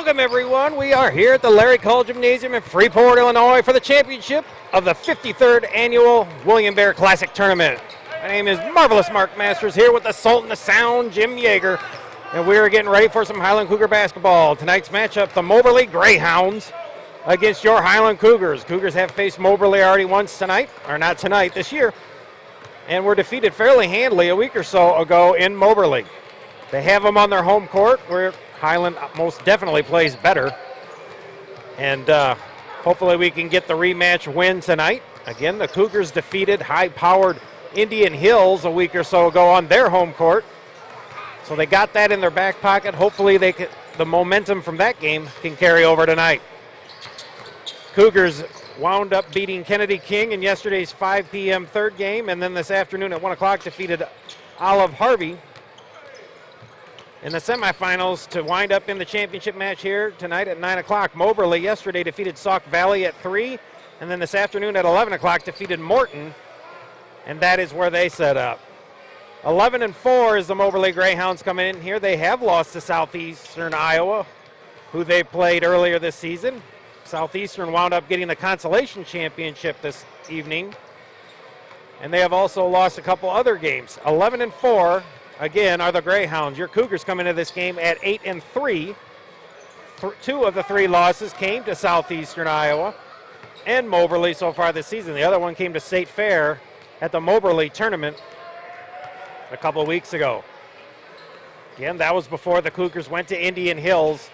Welcome, everyone. We are here at the Larry Cole Gymnasium in Freeport, Illinois for the championship of the 53rd Annual William Bear Classic Tournament. My name is Marvelous Mark Masters here with the Sultan of Sound, Jim Yeager, and we are getting ready for some Highland Cougar basketball. Tonight's matchup, the Moberly Greyhounds against your Highland Cougars. Cougars have faced Moberly already once tonight, or not tonight, this year, and were defeated fairly handily a week or so ago in Moberly. They have them on their home court where Highland most definitely plays better. And Hopefully we can get the rematch win tonight. Again, the Cougars defeated high-powered Indian Hills a week or so ago on their home court. So they got that in their back pocket. Hopefully the momentum from that game can carry over tonight. Cougars wound up beating Kennedy King in yesterday's 5 p.m. third game, and then this afternoon at 1 o'clock defeated Olive Harvey in the semifinals to wind up in the championship match here tonight at 9 o'clock. Moberly yesterday defeated Sauk Valley at 3, and then this afternoon at 11 o'clock defeated Morton, and that is where they set up. 11-4 is the Moberly Greyhounds coming in here. They have lost to Southeastern Iowa, who they played earlier this season. Southeastern wound up getting the consolation championship this evening, and they have also lost a couple other games. 11-4, again, are the Greyhounds. Your Cougars come into this game at 8-3. 2 of the 3 losses came to Southeastern Iowa and Moberly so far this season. The other one came to State Fair at the Moberly tournament a couple of weeks ago. Again, that was before the Cougars went to Indian Hills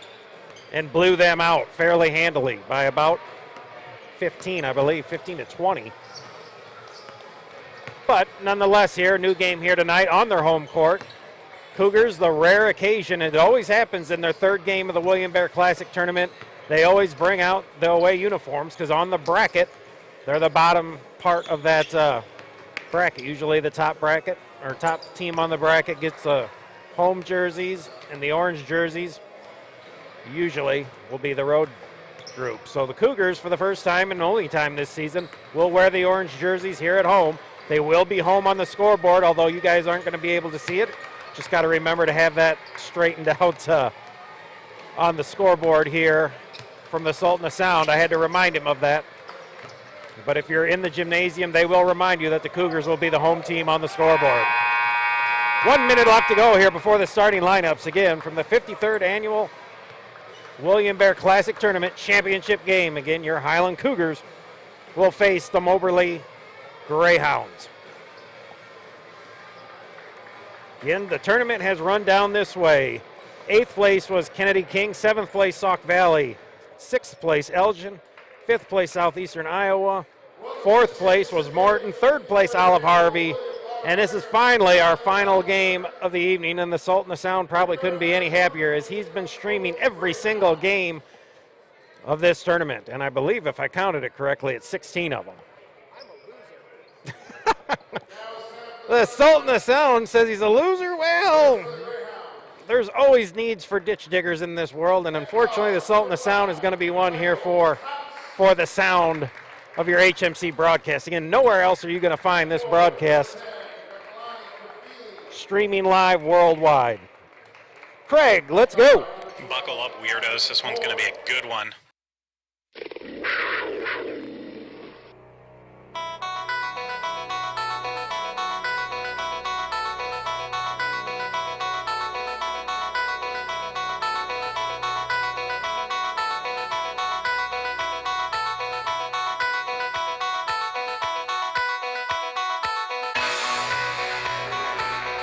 and blew them out fairly handily by about 15, I believe, 15-20. But nonetheless here, new game here tonight on their home court. Cougars, the rare occasion, it always happens in their 3rd game of the William Bear Classic tournament, they always bring out the away uniforms because on the bracket, they're the bottom part of that bracket. Usually the top bracket or top team on the bracket gets the home jerseys, and the orange jerseys usually will be the road group. So the Cougars, for the first time and only time this season, will wear the orange jerseys here at home. They will be home on the scoreboard, although you guys aren't going to be able to see it. Just got to remember to have that straightened out on the scoreboard here from the Sultan of Sound. I had to remind him of that. But if you're in the gymnasium, they will remind you that the Cougars will be the home team on the scoreboard. 1 minute left to go here before the starting lineups again from the 53rd annual William Bear Classic Tournament Championship game. Again, your Highland Cougars will face the Moberly Greyhounds. Again, the tournament has run down this way. 8th place was Kennedy King, 7th place Sauk Valley, 6th place Elgin, 5th place Southeastern Iowa, 4th place was Morton, 3rd place Olive Harvey, and this is finally our final game of the evening, and the Sultan of Sound probably couldn't be any happier as he's been streaming every single game of this tournament. And I believe, if I counted it correctly, it's 16 of them. The Sultan of Sound says he's a loser. Well, there's always needs for ditch diggers in this world, and unfortunately the Sultan of Sound is going to be one here for the sound of your HMC broadcast. Again, nowhere else are you going to find this broadcast streaming live worldwide. Craig, let's go. Buckle up, weirdos. This one's going to be a good one.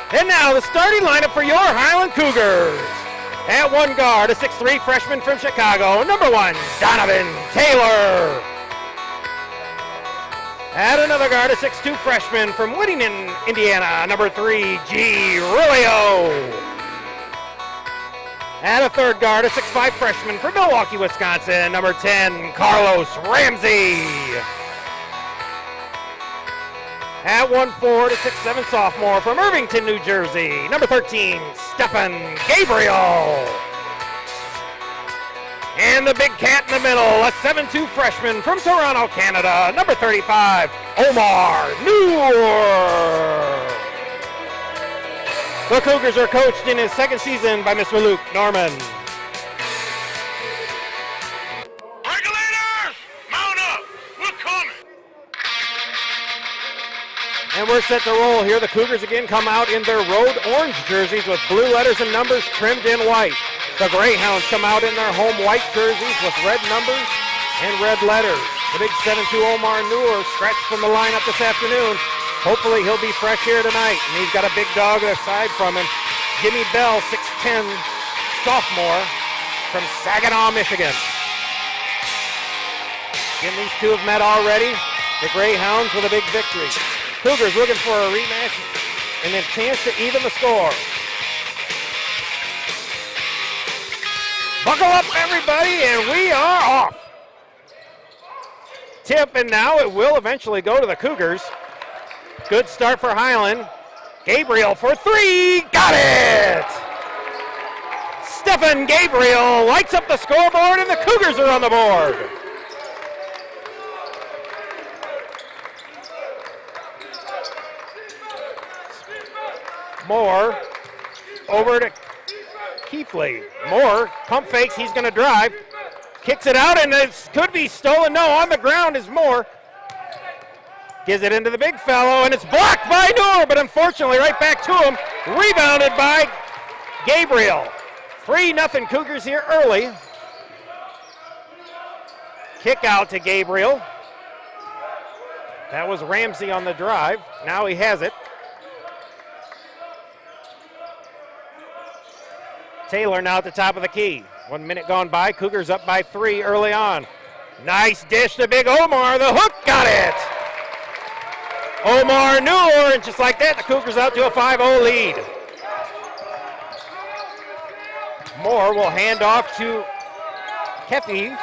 And now the starting lineup for your Highland Cougars. At 1 guard, a 6'3" freshman from Chicago, number 1, Donovan Taylor. At another guard, a 6'2" freshman from Whittington, Indiana, number 3, G. Rulio. At a 3rd guard, a 6'5" freshman from Milwaukee, Wisconsin, number 10, Carlos Ramsey. At 1'4", a 6'7" sophomore from Irvington, New Jersey, number 13, Stephen Gabriel. And the big cat in the middle, a 7'2" freshman from Toronto, Canada, number 35, Omar Noor. The Cougars are coached in his 2nd season by Mr. Luke Norman. And we're set to roll here. The Cougars again come out in their road orange jerseys with blue letters and numbers trimmed in white. The Greyhounds come out in their home white jerseys with red numbers and red letters. The big 7'2" Omar Noor scratched from the lineup this afternoon. Hopefully he'll be fresh here tonight. And he's got a big dog aside from him. Jimmy Bell, 6'10", sophomore from Saginaw, Michigan. Again, these two have met already. The Greyhounds with a big victory. Cougars looking for a rematch and then chance to even the score. Buckle up, everybody, and we are off. Tip, and now it will eventually go to the Cougars. Good start for Highland. Gabriel for three, got it! Stephen Gabriel lights up the scoreboard, and the Cougars are on the board. Moore over to Keithley. Moore pump fakes, he's going to drive. Kicks it out, and it could be stolen. No, on the ground is Moore. Gives it into the big fellow, and it's blocked by Noor, but unfortunately right back to him. Rebounded by Gabriel. 3-0 Cougars here early. Kick out to Gabriel. That was Ramsey on the drive. Now he has it. Taylor now at the top of the key. 1 minute gone by. Cougars up by 3 early on. Nice dish to big Omar. The hook got it. Omar Noor, and just like that, the Cougars out to a 5-0 lead. Moore will hand off to Keffy.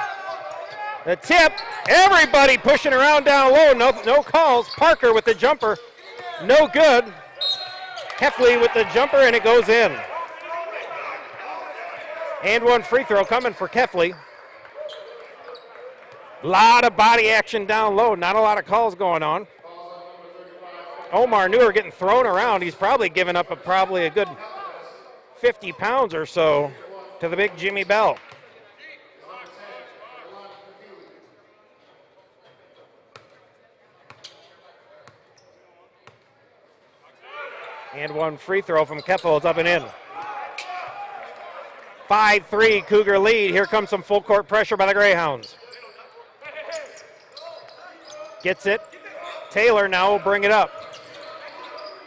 The tip. Everybody pushing around down low. No calls. Parker with the jumper. No good. Heffley with the jumper, and it goes in. And one free throw coming for Keffley. Lot of body action down low. Not a lot of calls going on. Omar Noor getting thrown around. He's probably given up probably a good 50 pounds or so to the big Jimmy Bell. And one free throw from Keffel. It's up and in. 5-3 Cougar lead. Here comes some full court pressure by the Greyhounds. Gets it. Taylor now will bring it up.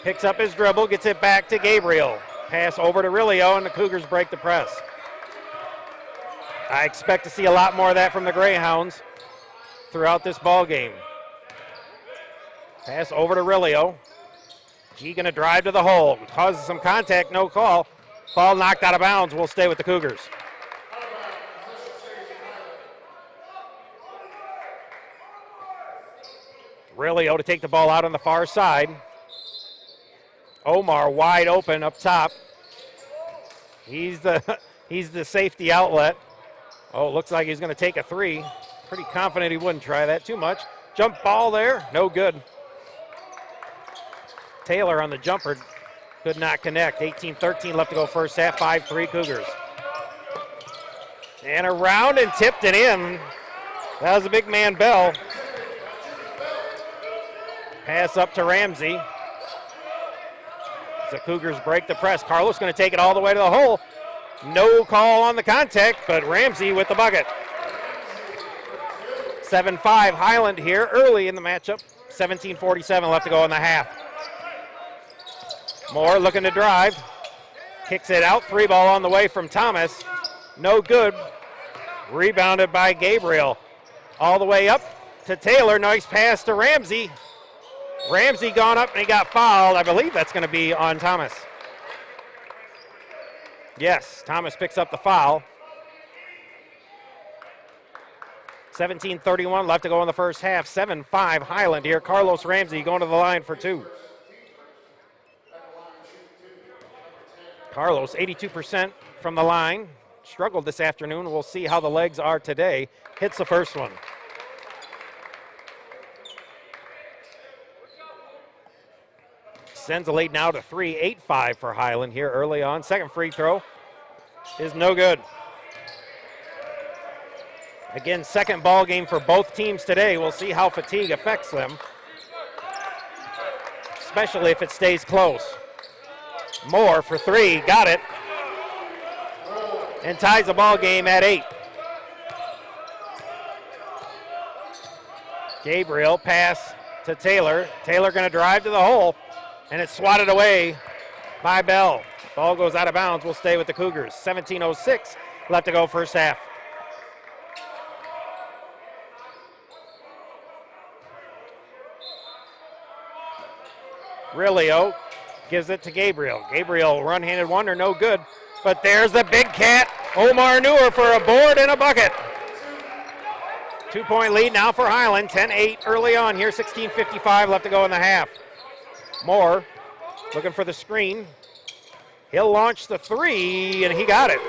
Picks up his dribble, gets it back to Gabriel. Pass over to Rilio, and the Cougars break the press. I expect to see a lot more of that from the Greyhounds throughout this ball game. Pass over to Rilio. G gonna drive to the hole. Causes some contact, no call. Ball knocked out of bounds, will stay with the Cougars. Rilio to take the ball out on the far side. Omar wide open up top. He's the safety outlet. Oh, looks like he's going to take a three. Pretty confident he wouldn't try that too much. Jump ball there, no good. Taylor on the jumper could not connect. 18-13 left to go first half. 5-3 Cougars. And around and tipped it in. That was a big man Bell. Pass up to Ramsey. The Cougars break the press. Carlos going to take it all the way to the hole. No call on the contact, but Ramsey with the bucket. 7-5 Highland here early in the matchup. 17:47 left to go in the half. Moore looking to drive. Kicks it out. 3-ball on the way from Thomas. No good. Rebounded by Gabriel. All the way up to Taylor. Nice pass to Ramsey. Ramsey gone up and he got fouled. I believe that's going to be on Thomas. Yes, Thomas picks up the foul. 17:31 left to go in the first half. 7-5 Highland here. Carlos Ramsey going to the line for two. Carlos, 82% from the line. Struggled this afternoon. We'll see how the legs are today. Hits the first one. Sends the lead now to 3, 8-5 for Highland here early on. Second free throw is no good. Again, second ball game for both teams today. We'll see how fatigue affects them, especially if it stays close. Moore for three, got it, and ties the ball game at 8. Gabriel pass to Taylor. Taylor going to drive to the hole. And it's swatted away by Bell. Ball goes out of bounds. We'll stay with the Cougars. 17:06 left to go first half. Rilio gives it to Gabriel. Gabriel, run-handed wonder, no good. But there's the big cat, Omar Noor, for a board and a bucket. 2-point lead now for Highland. 10-8 early on here. 16:55 left to go in the half. Moore looking for the screen. He'll launch the three, and he got it.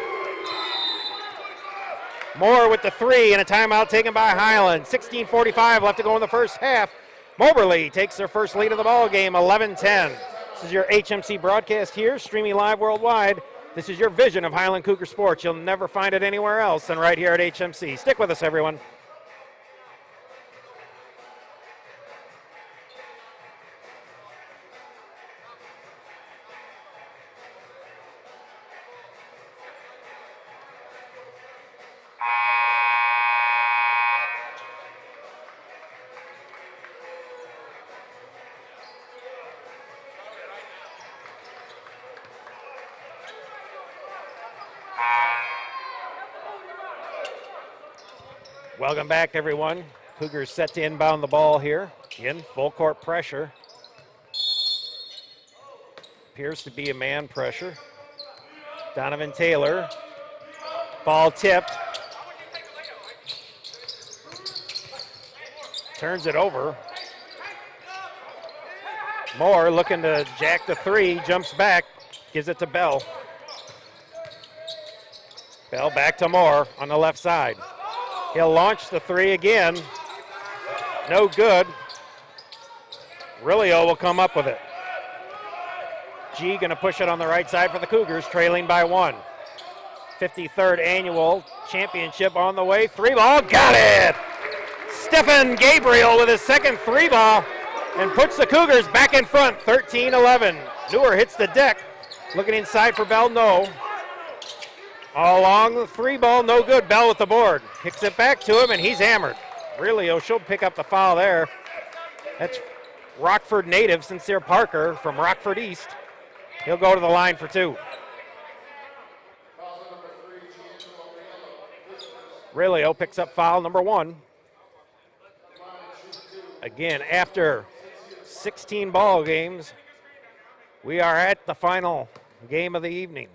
Moore with the three, and a timeout taken by Highland. 16:45 left to go in the first half. Moberly takes their first lead of the ball game, 11-10. This is your HMC broadcast here, streaming live worldwide. This is your vision of Highland Cougar sports. You'll never find it anywhere else than right here at HMC. Stick with us, everyone. Welcome back, everyone. Cougars set to inbound the ball here. Again, full court pressure. Appears to be a man pressure. Donovan Taylor. Ball tipped. Turns it over. Moore looking to jack the three. Jumps back. Gives it to Bell. Bell back to Moore on the left side. He'll launch the three again. No good. Rilio will come up with it. G going to push it on the right side for the Cougars, trailing by one. 53rd annual championship on the way. Three ball, got it! Stefan Gabriel with his second three ball and puts the Cougars back in front, 13-11. Newer hits the deck. Looking inside for Bell, no. All along the three ball, no good. Bell with the board. Kicks it back to him, and he's hammered. Really, she'll pick up the foul there. That's Rockford native, Sincere Parker from Rockford East. He'll go to the line for two. Rilio picks up foul number one. Again, after 16 ball games, we are at the final game of the evening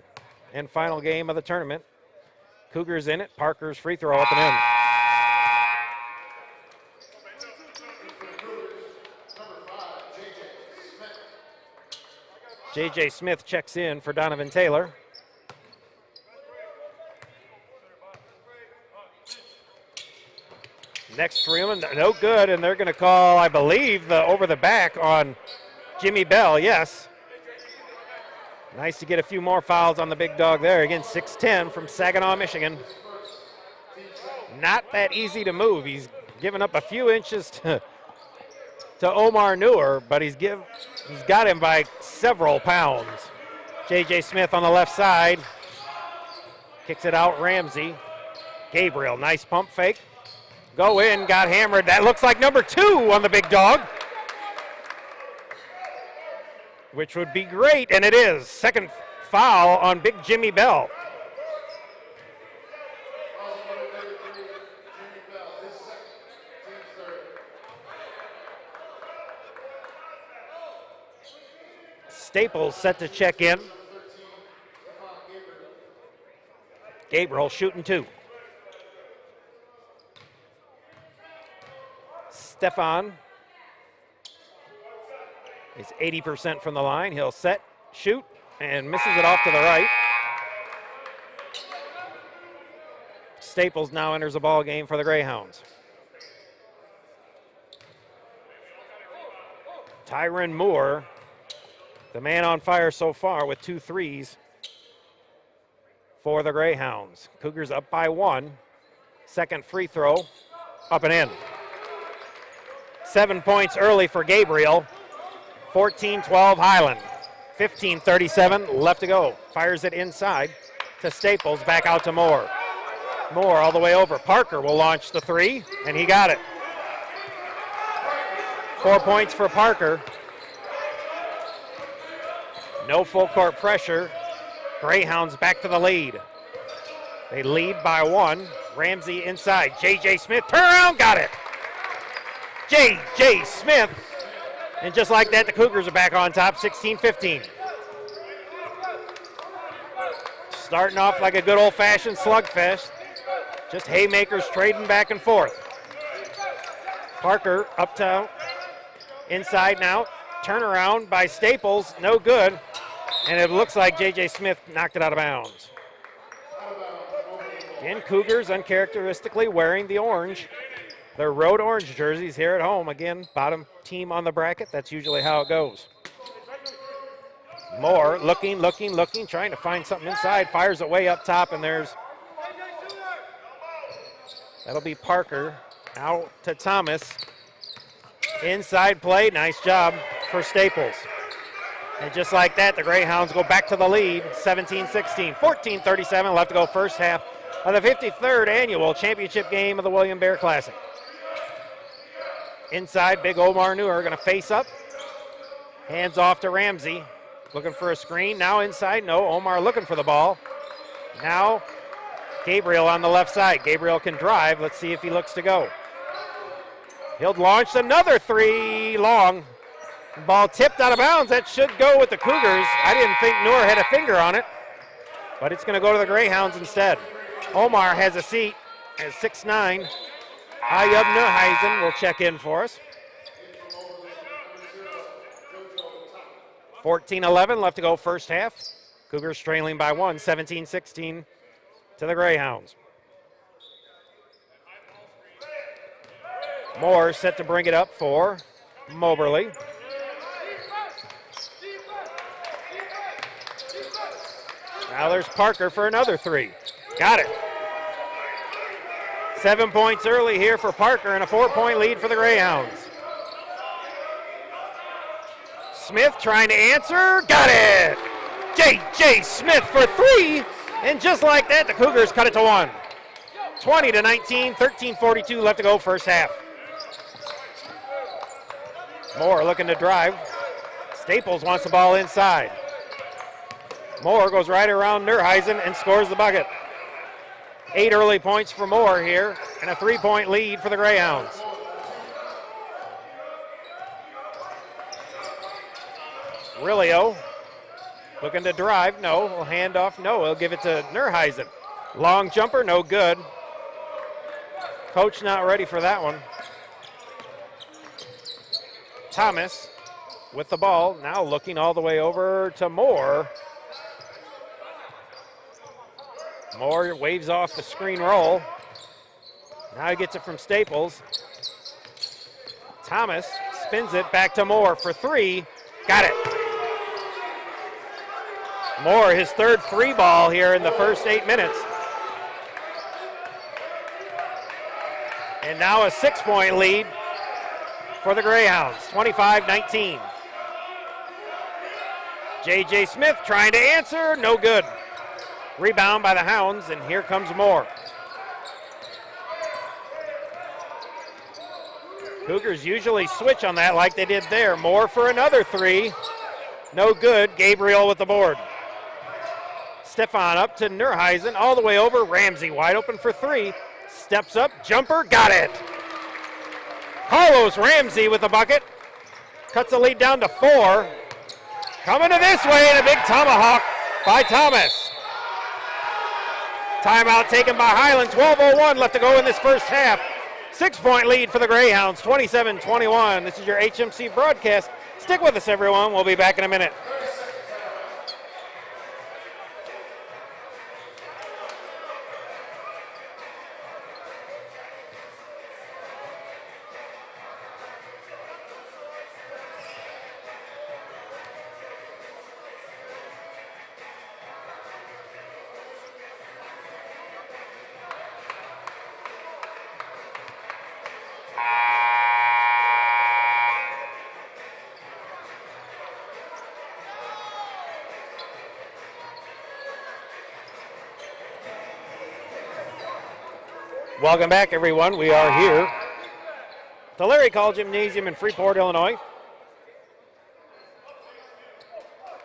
and final game of the tournament. Cougars in it. Parker's free throw up and in. J.J. Smith checks in for Donovan Taylor. Next Freeman, no good, and they're going to call, I believe, the over the back on Jimmy Bell, yes. Nice to get a few more fouls on the big dog there. Again, 6'10" from Saginaw, Michigan. Not that easy to move. He's given up a few inches to Omar Noor, but he's got him by several pounds. J.J. Smith on the left side. Kicks it out, Ramsey. Gabriel, nice pump fake. Go in, got hammered. That looks like number 2 on the big dog, which would be great, and it is. Second foul on big Jimmy Bell. Staples set to check in. Gabriel shooting 2. Stefan is 80% from the line. He'll set, shoot, and misses it off to the right. Staples now enters the ball game for the Greyhounds. Tyron Moore, the man on fire so far with 2 threes for the Greyhounds. Cougars up by 1. Second free throw, up and in. 7 points early for Gabriel. 14-12 Highland. 15:37 left to go. Fires it inside to Staples, back out to Moore. Moore all the way over. Parker will launch the 3, and he got it. 4 points for Parker. No full court pressure. Greyhounds back to the lead. They lead by 1. Ramsey inside. J.J. Smith, turn around, got it. J.J. Smith And just like that, the Cougars are back on top, 16-15. Starting off like a good old-fashioned slugfest. Just haymakers trading back and forth. Parker up to inside now. Turnaround by Staples, no good. And it looks like J.J. Smith knocked it out of bounds. Again, Cougars uncharacteristically wearing the orange. Their road orange jerseys here at home. Again, bottom team on the bracket. That's usually how it goes. Moore looking, trying to find something inside. Fires it way up top, and that'll be Parker. Out to Thomas. Inside play, nice job for Staples. And just like that, the Greyhounds go back to the lead, 17-16. 14:37 left to go first half of the 53rd annual championship game of the William Bear Classic. Inside, big Omar Newer going to face up. Hands off to Ramsey. Looking for a screen. Now inside, no. Omar looking for the ball. Now Gabriel on the left side. Gabriel can drive. Let's see if he looks to go. He'll launch another three long. Ball tipped out of bounds. That should go with the Cougars. I didn't think Newer had a finger on it, but it's going to go to the Greyhounds instead. Omar has a seat at 6'9". Ayub Neuheisen will check in for us. 14-11 left to go first half. Cougars trailing by one, 17-16 to the Greyhounds. Moore set to bring it up for Moberly. Now there's Parker for another three. Got it. 7 points early here for Parker and a 4-point lead for the Greyhounds. Smith trying to answer. Got it. J.J. Smith for three. And just like that, the Cougars cut it to one. 20-19, 13:42 left to go first half. Moore looking to drive. Staples wants the ball inside. Moore goes right around Neuheisen and scores the bucket. 8 early points for Moore here and a 3-point lead for the Greyhounds. Rilio looking to drive. No, will hand off. No, he'll give it to Neuheisen. Long jumper, no good. Coach not ready for that one. Thomas with the ball, now looking all the way over to Moore. Moore waves off the screen roll. Now he gets it from Staples. Thomas spins it back to Moore for three. Got it. Moore, his third free ball here in the first 8 minutes. And now a 6-point lead for the Greyhounds, 25-19. J.J. Smith trying to answer, no good. Rebound by the Hounds, and here comes Moore. Cougars usually switch on that like they did there. Moore for another three. No good. Gabriel with the board. Stefan up to Neuheisen, all the way over. Ramsey wide open for three. Steps up, jumper, got it. Carlos Ramsey with the bucket. Cuts the lead down to 4. Coming to this way, and a big tomahawk by Thomas. Timeout taken by Highland. 12:01 left to go in this first half. 6-point lead for the Greyhounds, 27-21. This is your HMC broadcast. Stick with us, everyone. We'll be back in a minute. Welcome back, everyone. We are here at the Larry Call Gymnasium in Freeport, Illinois.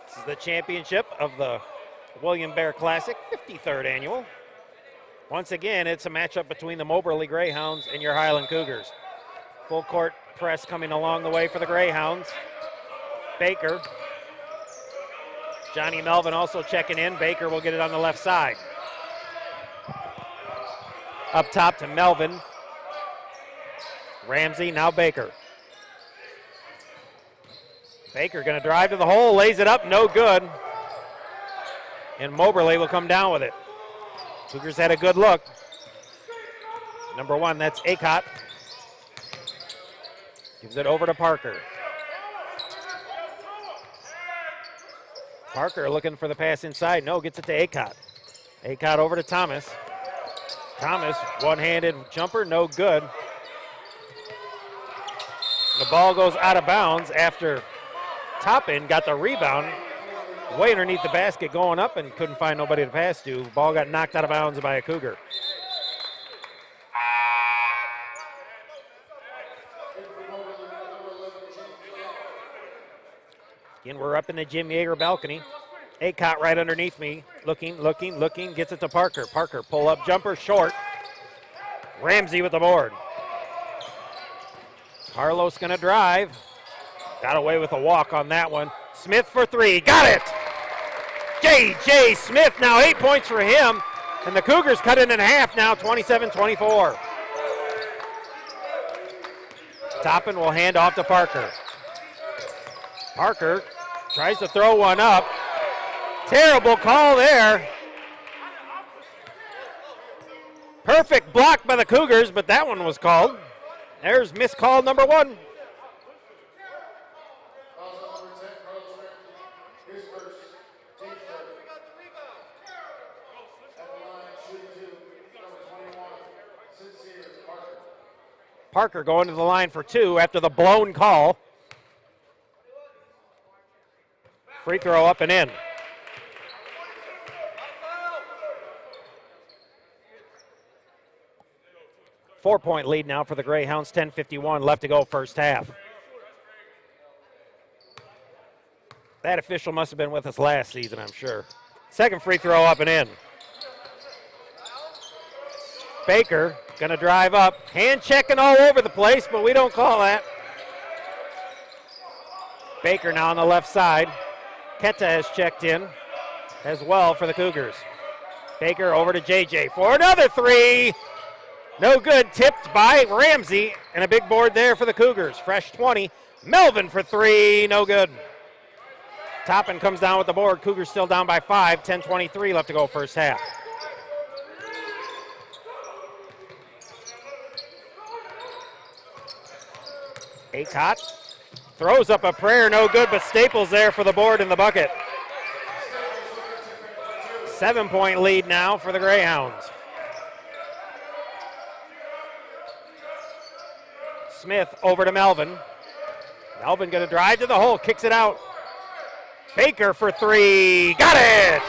This is the championship of the William Bear Classic, 53rd annual. Once again, it's a matchup between the Moberly Greyhounds and your Highland Cougars. Full court press coming along the way for the Greyhounds. Baker. Johnny Melvin also checking in. Baker will get it on the left side. Up top to Melvin. Ramsey, now Baker. Baker going to drive to the hole, lays it up, no good. And Moberly will come down with it. Cougars had a good look. Number 1, that's Acott. Gives it over to Parker. Parker looking for the pass inside. No, gets it to Acott. Acott over to Thomas. Thomas, one-handed jumper, no good. The ball goes out of bounds after Toppin got the rebound way underneath the basket going up and couldn't find nobody to pass to. Ball got knocked out of bounds by a Cougar. Again, we're up in the Jim Yeager balcony. Acott right underneath me, looking, gets it to Parker. Parker, pull-up jumper, short. Ramsey with the board. Carlos gonna drive. Got away with a walk on that one. Smith for 3, got it! J.J. Smith, now 8 points for him. And the Cougars cut it in half now, 27-24. Toppin will hand off to Parker. Parker tries to throw one up. Terrible call there. Perfect block by the Cougars, but that one was called. There's missed call number 1. Parker going to the line for 2 after the blown call. Free throw up and in. Four-point lead now for the Greyhounds, 10:51 left to go first half. That official must have been with us last season, I'm sure. Second free throw up and in. Baker gonna drive up, hand checking all over the place, but we don't call that. Baker now on the left side. Ketta has checked in as well for the Cougars. Baker over to JJ for another 3. No good, tipped by Ramsey, and a big board there for the Cougars. Fresh 20. Melvin for 3, no good. Toppin comes down with the board. Cougars still down by 5, 10:23 left to go first half. Acott throws up a prayer, no good, but Staples there for the board in the bucket. 7-point lead now for the Greyhounds. Smith over to Melvin. Melvin gonna drive to the hole, kicks it out. Baker for 3, got it!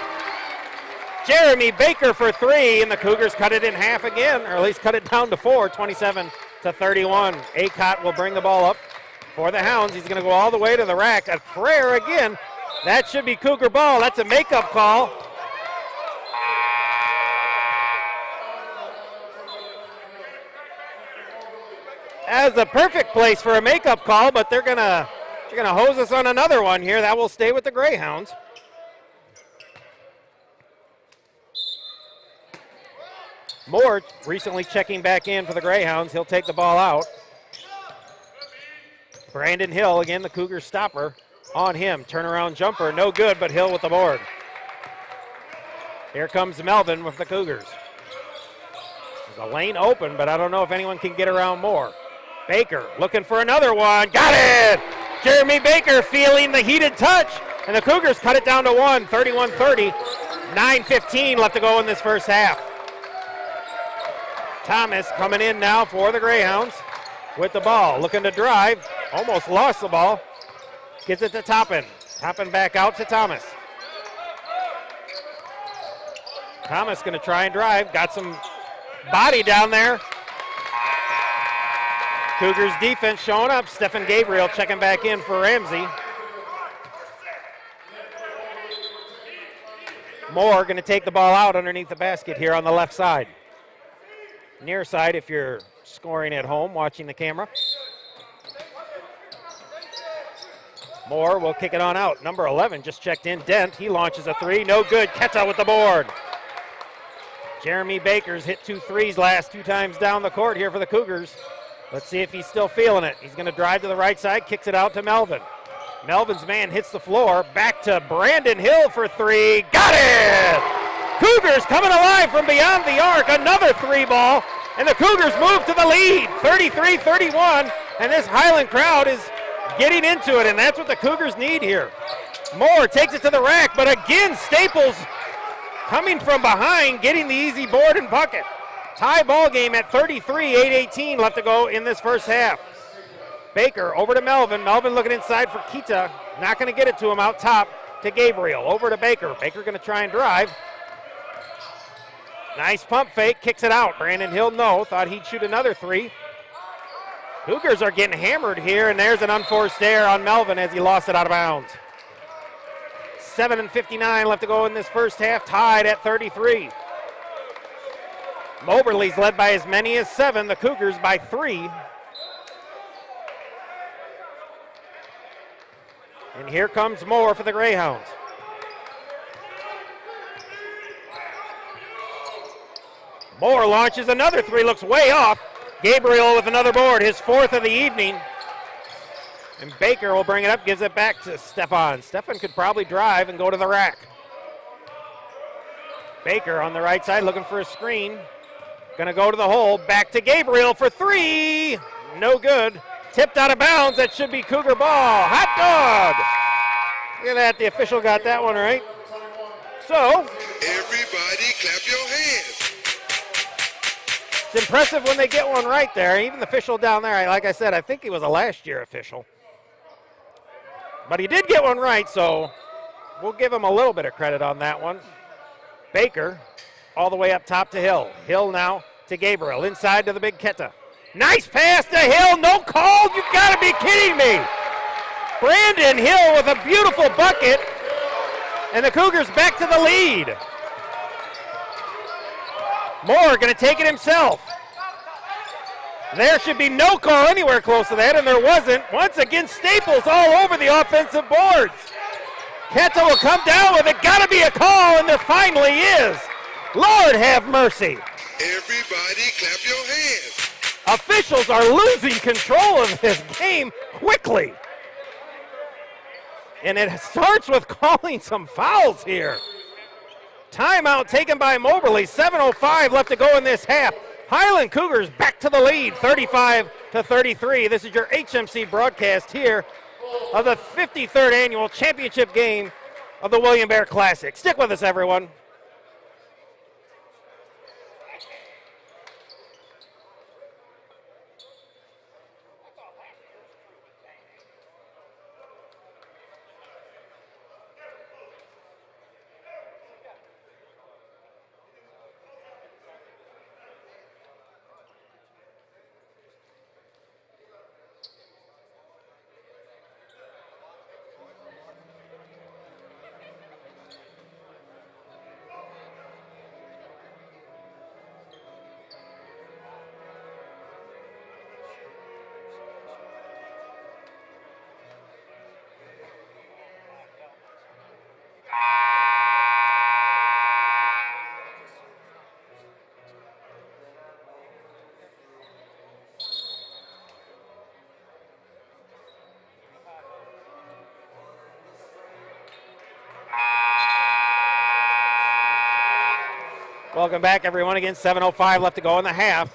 Jeremy Baker for 3, and the Cougars cut it in half again, or at least cut it down to 4, 27-31. Acott will bring the ball up for the Hounds. He's gonna go all the way to the rack. A prayer again. That should be Cougar ball. That's a makeup call. As a perfect place for a makeup call, but they're gonna hose us on another one here. That will stay with the Greyhounds. Moore recently checking back in for the Greyhounds. He'll take the ball out. Brandon Hill, again, the Cougars stopper on him. Turnaround jumper, no good, but Hill with the board. Here comes Melvin with the Cougars. There's a lane open, but I don't know if anyone can get around Moore. Baker looking for another one. Got it! Jeremy Baker feeling the heated touch, and the Cougars cut it down to 1, 31-30. 9:15 left to go in this first half. Thomas coming in now for the Greyhounds with the ball, looking to drive. Almost lost the ball. Gets it to Toppin. Toppin back out to Thomas. Thomas going to try and drive. Got some body down there. Cougars defense showing up. Stephen Gabriel checking back in for Ramsey. Moore going to take the ball out underneath the basket here on the left side. Near side if you're scoring at home, watching the camera. Moore will kick it on out. Number 11 just checked in. Dent, he launches a three. No good. Keta with the board. Jeremy Baker's hit 2 threes last 2 times down the court here for the Cougars. Let's see if he's still feeling it. He's going to drive to the right side, kicks it out to Melvin. Melvin's man hits the floor. Back to Brandon Hill for 3. Got it! Cougars coming alive from beyond the arc. Another 3 ball. And the Cougars move to the lead, 33-31. And this Highland crowd is getting into it, and that's what the Cougars need here. Moore takes it to the rack, but again, Staples coming from behind, getting the easy board and bucket. Tie ball game at 33, 8:18 left to go in this first half. Baker over to Melvin. Melvin looking inside for Kita. Not going to get it to him out top to Gabriel. Over to Baker. Baker going to try and drive. Nice pump fake, kicks it out. Brandon Hill, no, thought he'd shoot another 3. Cougars are getting hammered here, and there's an unforced error on Melvin as he lost it out of bounds. 7:59 left to go in this first half, tied at 33. Moberly's led by as many as 7, the Cougars by 3. And here comes Moore for the Greyhounds. Moore launches another 3, looks way off. Gabriel with another board, his 4th of the evening. And Baker will bring it up, gives it back to Stefan. Stefan could probably drive and go to the rack. Baker on the right side looking for a screen. Gonna go to the hole, back to Gabriel for 3. No good. Tipped out of bounds, that should be Cougar ball. Hot dog! Look at that, the official got that one right. So, everybody clap your hands. It's impressive when they get one right there. Even the official down there, like I said, I think he was a last year official. But he did get one right, so we'll give him a little bit of credit on that one. Baker all the way up top to Hill. Hill now to Gabriel, inside to the big Keta. Nice pass to Hill, no call, you gotta be kidding me. Brandon Hill with a beautiful bucket, and the Cougars back to the lead. Moore gonna take it himself. There should be no call anywhere close to that, and there wasn't. Once again, Staples all over the offensive boards. Keta will come down with it, gotta be a call, and there finally is. Lord have mercy. Everybody clap your hands. Officials are losing control of this game quickly. And it starts with calling some fouls here. Timeout taken by Moberly. 7:05 left to go in this half. Highland Cougars back to the lead, 35-33. This is your HMC broadcast here of the 53rd annual championship game of the William Bear Classic. Stick with us, everyone. Welcome back, everyone. Again, 7:05 left to go in the half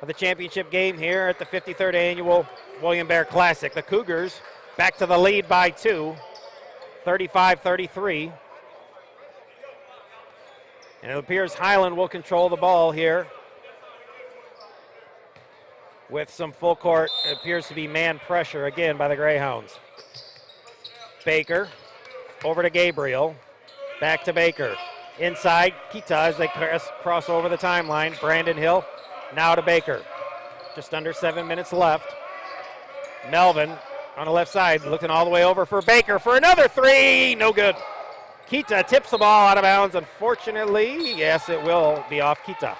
of the championship game here at the 53rd annual William Bear Classic. The Cougars back to the lead by 2, 35-33. And it appears Highland will control the ball here with some full court. It appears to be man pressure again by the Greyhounds. Baker over to Gabriel, back to Baker. Inside, Kita as they cross over the timeline. Brandon Hill now to Baker. Just under 7 minutes left. Melvin on the left side looking all the way over for Baker for another 3. No good. Kita tips the ball out of bounds. Unfortunately, yes, it will be off Kita.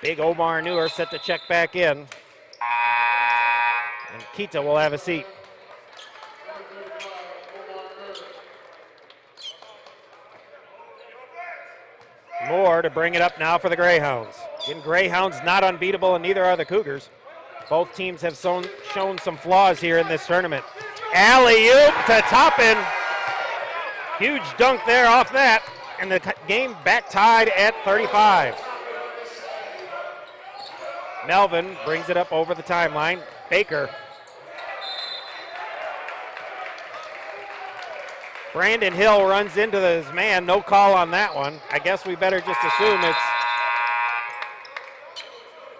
Big Omar Newer set to check back in. And Kita will have a seat. Moore to bring it up now for the Greyhounds. Again, Greyhounds not unbeatable, and neither are the Cougars. Both teams have shown some flaws here in this tournament. Alley-oop to Toppin. Huge dunk there off that, and the game back tied at 35. Melvin brings it up over the timeline. Baker. Brandon Hill runs into his man. No call on that one. I guess we better just assume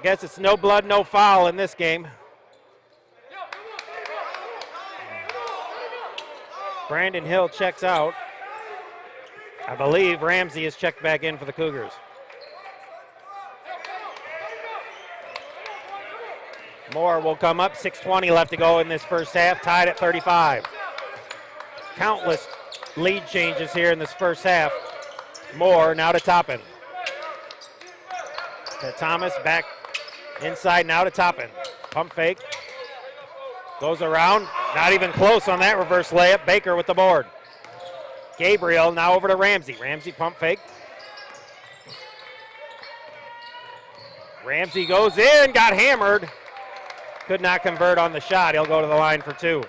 it's no blood, no foul in this game. Brandon Hill checks out. I believe Ramsey is checked back in for the Cougars. Moore will come up. 6:20 left to go in this first half, tied at 35. Countless lead changes here in this first half. Moore now to Toppin. To Thomas, back inside now to Toppin. Pump fake. Goes around. Not even close on that reverse layup. Baker with the board. Gabriel now over to Ramsey. Ramsey pump fake. Ramsey goes in, got hammered. Could not convert on the shot. He'll go to the line for two.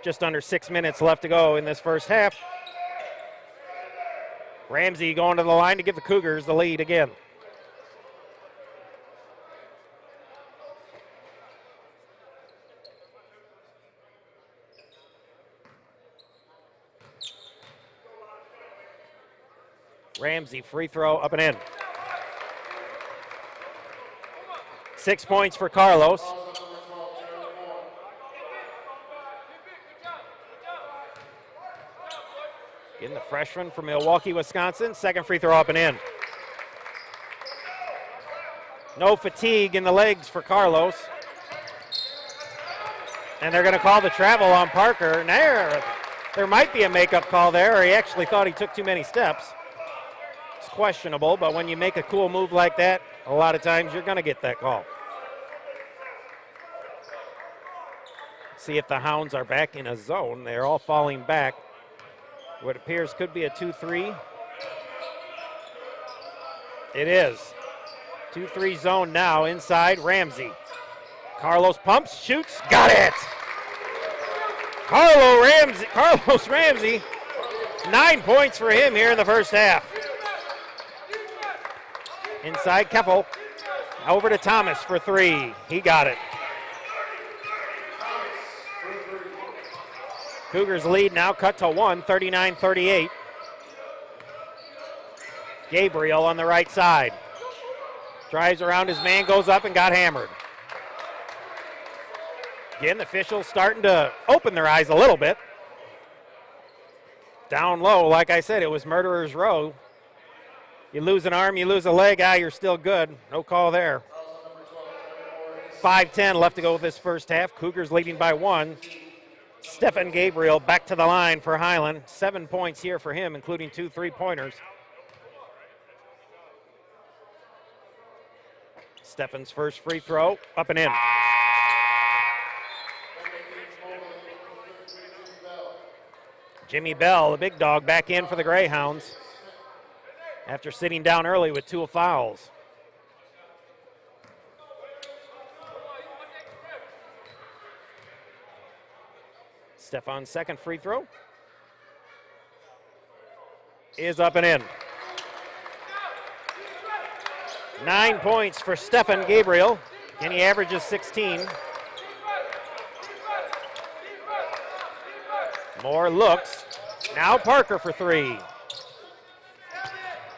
Just under 6 minutes left to go in this first half. Ramsey going to the line to give the Cougars the lead again. Ramsey, free throw, up and in. 6 points for Carlos. Getting the freshman from Milwaukee, Wisconsin. Second free throw up and in. No fatigue in the legs for Carlos. And they're going to call the travel on Parker. And there might be a makeup call there, or he actually thought he took too many steps. It's questionable, but when you make a cool move like that, a lot of times you're going to get that call. See if the Hounds are back in a zone. They're all falling back. What appears could be a 2-3. It is. 2-3 zone now inside Ramsey. Carlos pumps, shoots, got it! Carlos Ramsey, 9 points for him here in the first half. Inside Keppel, over to Thomas for three. He got it. Cougars lead now cut to one, 39-38. Gabriel on the right side. Drives around his man, goes up and got hammered. Again, the officials starting to open their eyes a little bit. Down low, like I said, it was murderer's row. You lose an arm, you lose a leg, you're still good. No call there. 5:10 left to go with this first half. Cougars leading by one. Stephen Gabriel back to the line for Highland. 7 points here for him, including 2 3-pointers. Stephen's first free throw, up and in. Jimmy Bell, the big dog, back in for the Greyhounds after sitting down early with 2 fouls. Stefan's second free throw is up and in. 9 points for Stephen Gabriel, and he averages 16. Moore looks. Now Parker for three.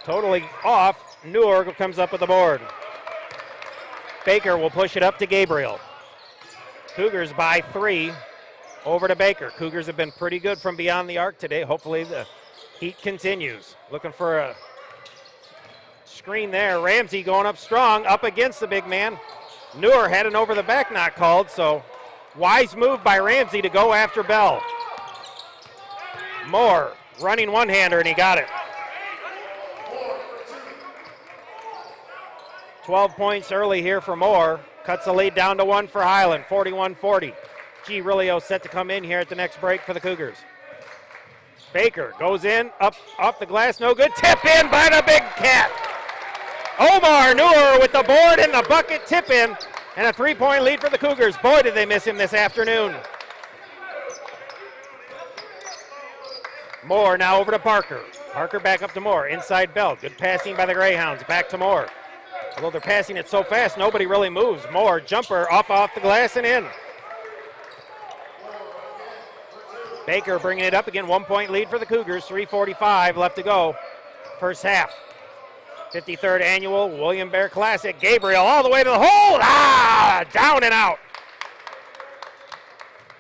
Totally off. Noor comes up with the board. Baker will push it up to Gabriel. Cougars by 3. Over to Baker. Cougars have been pretty good from beyond the arc today. Hopefully the heat continues. Looking for a screen there. Ramsey going up strong, up against the big man. Noor heading over the back, not called, so wise move by Ramsey to go after Bell. Moore running one-hander, and he got it. 12 points early here for Moore. Cuts the lead down to 1 for Highland, 41-40. G. Rilio set to come in here at the next break for the Cougars. Baker goes in, up off the glass, no good. Tip in by the big cat. Omar Noor with the board and the bucket tip in, and a 3-point lead for the Cougars. Boy, did they miss him this afternoon. Moore now over to Parker. Parker back up to Moore, inside Bell. Good passing by the Greyhounds, back to Moore. Although they're passing it so fast, nobody really moves. Moore, jumper, off the glass and in. Baker bringing it up again, 1-point lead for the Cougars, 3:45 left to go, first half. 53rd annual William Bear Classic. Gabriel all the way to the hole, down and out.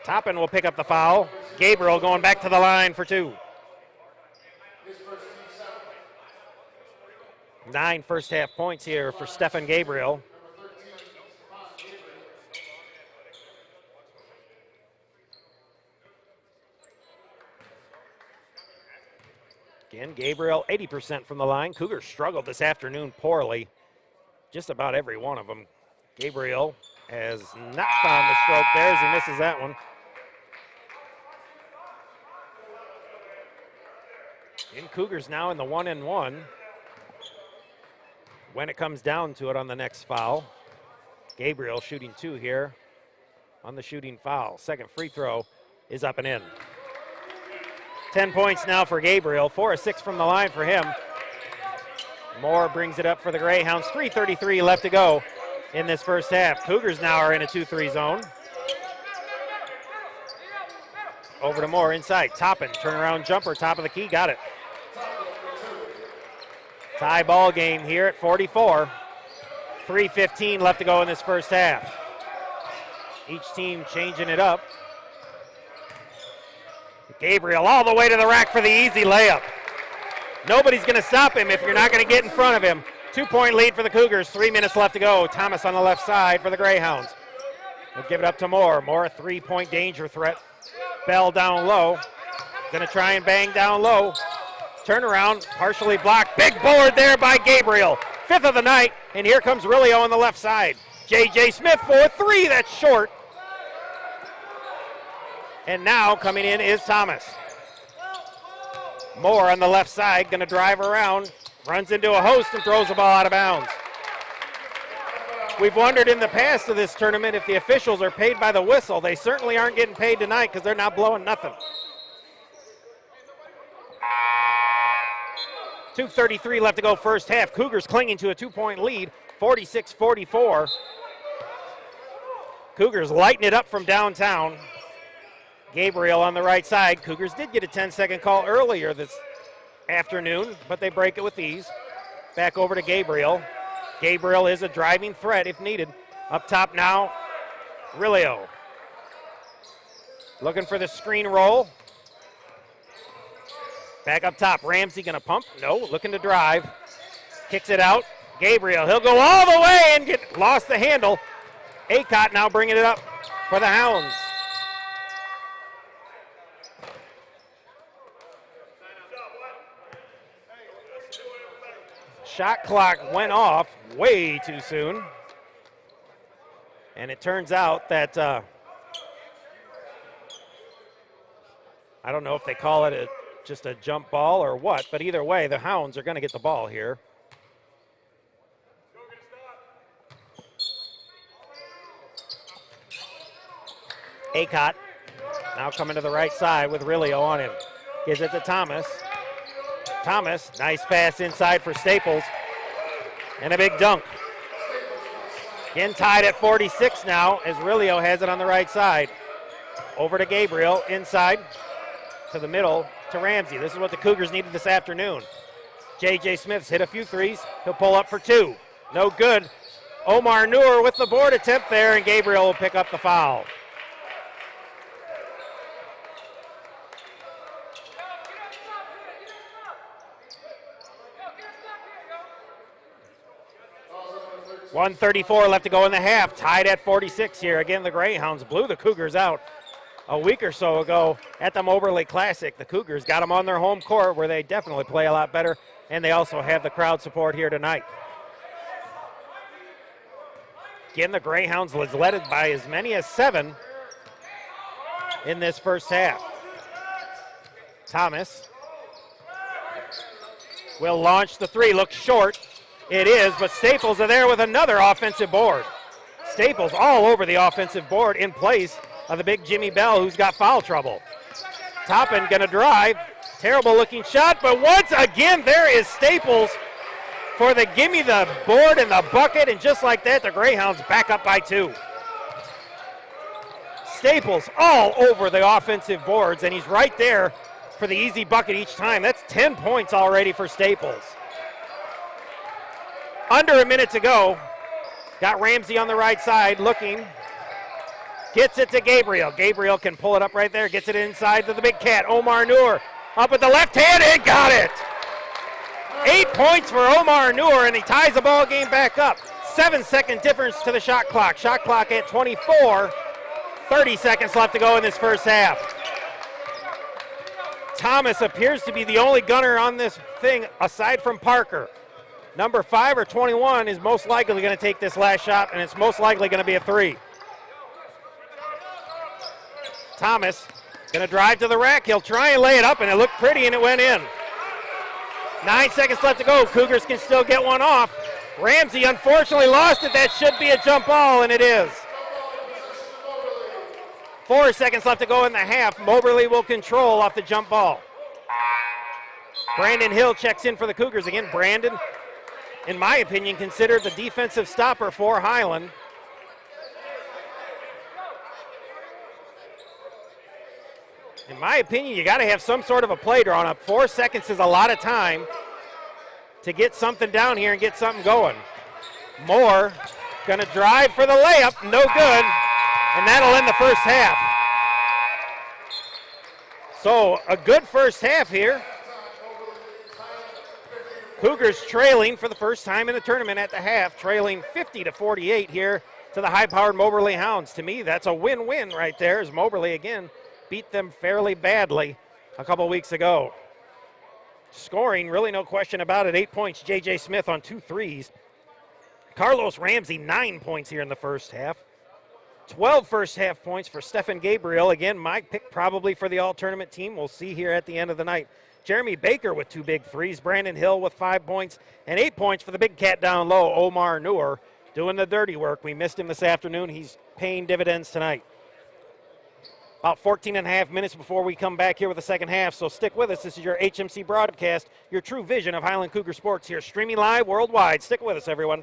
Toppin will pick up the foul. Gabriel going back to the line for 2. 9 first half points here for Stephen Gabriel. Again, Gabriel 80% from the line. Cougars struggled this afternoon poorly. Just about every one of them. Gabriel has not found the stroke there as he misses that one. In Cougars now in the 1-and-1. When it comes down to it on the next foul. Gabriel shooting 2 here on the shooting foul. Second free throw is up and in. 10 points now for Gabriel, 4 of 6 from the line for him. Moore brings it up for the Greyhounds, 3:33 left to go in this first half. Cougars now are in a 2-3 zone. Over to Moore inside, Toppin, turnaround jumper, top of the key, got it. Tie ball game here at 44. 3:15 left to go in this first half. Each team changing it up. Gabriel all the way to the rack for the easy layup. Nobody's going to stop him if you're not going to get in front of him. 2-point lead for the Cougars, 3 minutes left to go. Thomas on the left side for the Greyhounds. They'll give it up to Moore. Moore, a 3-point danger threat. Bell down low. Going to try and bang down low. Turnaround, partially blocked. Big board there by Gabriel. 5th of the night, and here comes Rilio on the left side. J.J. Smith for 3, that's short. And now coming in is Thomas. Moore on the left side, going to drive around, runs into a host and throws the ball out of bounds. We've wondered in the past of this tournament if the officials are paid by the whistle. They certainly aren't getting paid tonight because they're not blowing nothing. 2:33 left to go first half. Cougars clinging to a 2-point lead, 46-44. Cougars lighten it up from downtown. Gabriel on the right side. Cougars did get a 10-second call earlier this afternoon, but they break it with ease. Back over to Gabriel. Gabriel is a driving threat if needed. Up top now, Rilio. Looking for the screen roll. Back up top, Ramsey gonna pump? No, looking to drive. Kicks it out. Gabriel, he'll go all the way and lost the handle. Acott now bringing it up for the Hounds. Shot clock went off way too soon. And it turns out that, I don't know if they call it just a jump ball or what, but either way, the Hounds are going to get the ball here. Acott now coming to the right side with Rilio on him. Gives it to Thomas. Thomas, nice pass inside for Staples. And a big dunk. Again tied at 46 now as Rilio has it on the right side. Over to Gabriel, inside to the middle to Ramsey. This is what the Cougars needed this afternoon. J.J. Smith's hit a few threes. He'll pull up for 2. No good. Omar Noor with the board attempt there, and Gabriel will pick up the foul. .134 left to go in the half. Tied at 46 here. Again, the Greyhounds blew the Cougars out a week or so ago at the Moberly Classic. The Cougars got them on their home court where they definitely play a lot better, and they also have the crowd support here tonight. Again, the Greyhounds was led by as many as 7 in this first half. Thomas will launch the three, looks short. It is, but Staples are there with another offensive board. Staples all over the offensive board in place of the big Jimmy Bell, who's got foul trouble. Toppin gonna drive, terrible looking shot, but once again there is Staples for the gimme the board and the bucket, and just like that the Greyhounds back up by 2. Staples all over the offensive boards, and he's right there for the easy bucket each time. That's 10 points already for Staples. Under a minute to go. Got Ramsey on the right side looking. Gets it to Gabriel. Gabriel can pull it up right there. Gets it inside to the big cat, Omar Noor. Up at the left hand and got it. 8 points for Omar Noor, and he ties the ball game back up. 7-second difference to the shot clock. Shot clock at 24. 30 seconds left to go in this first half. Thomas appears to be the only gunner on this thing aside from Parker. Number 5 or 21 is most likely going to take this last shot, and it's most likely going to be a 3. Thomas going to drive to the rack. He'll try and lay it up, and it looked pretty, and it went in. 9 seconds left to go. Cougars can still get one off. Ramsey unfortunately lost it. That should be a jump ball, and it is. 4 seconds left to go in the half. Moberly will control off the jump ball. Brandon Hill checks in for the Cougars again. Brandon, in my opinion, considered the defensive stopper for Highland. In my opinion, you got to have some sort of a play drawn up. 4 seconds is a lot of time to get something down here and get something going. Moore gonna drive for the layup, no good, and that'll end the first half. So a good first half here. Cougars trailing for the first time in the tournament at the half, trailing 50-48 here to the high-powered Moberly Hounds. To me, that's a win-win right there, as Moberly again beat them fairly badly a couple weeks ago. Scoring, really no question about it. 8 points, J.J. Smith on 2 threes. Carlos Ramsey, 9 points here in the first half. 12 first half points for Stephen Gabriel. Again, my pick probably for the all-tournament team. We'll see here at the end of the night. Jeremy Baker with 2 big threes. Brandon Hill with 5 points. And 8 points for the big cat down low, Omar Noor, doing the dirty work. We missed him this afternoon. He's paying dividends tonight. About 14 and a half minutes before we come back here with the second half, so stick with us. This is your HMC broadcast, your true vision of Highland Cougar sports here, streaming live worldwide. Stick with us, everyone.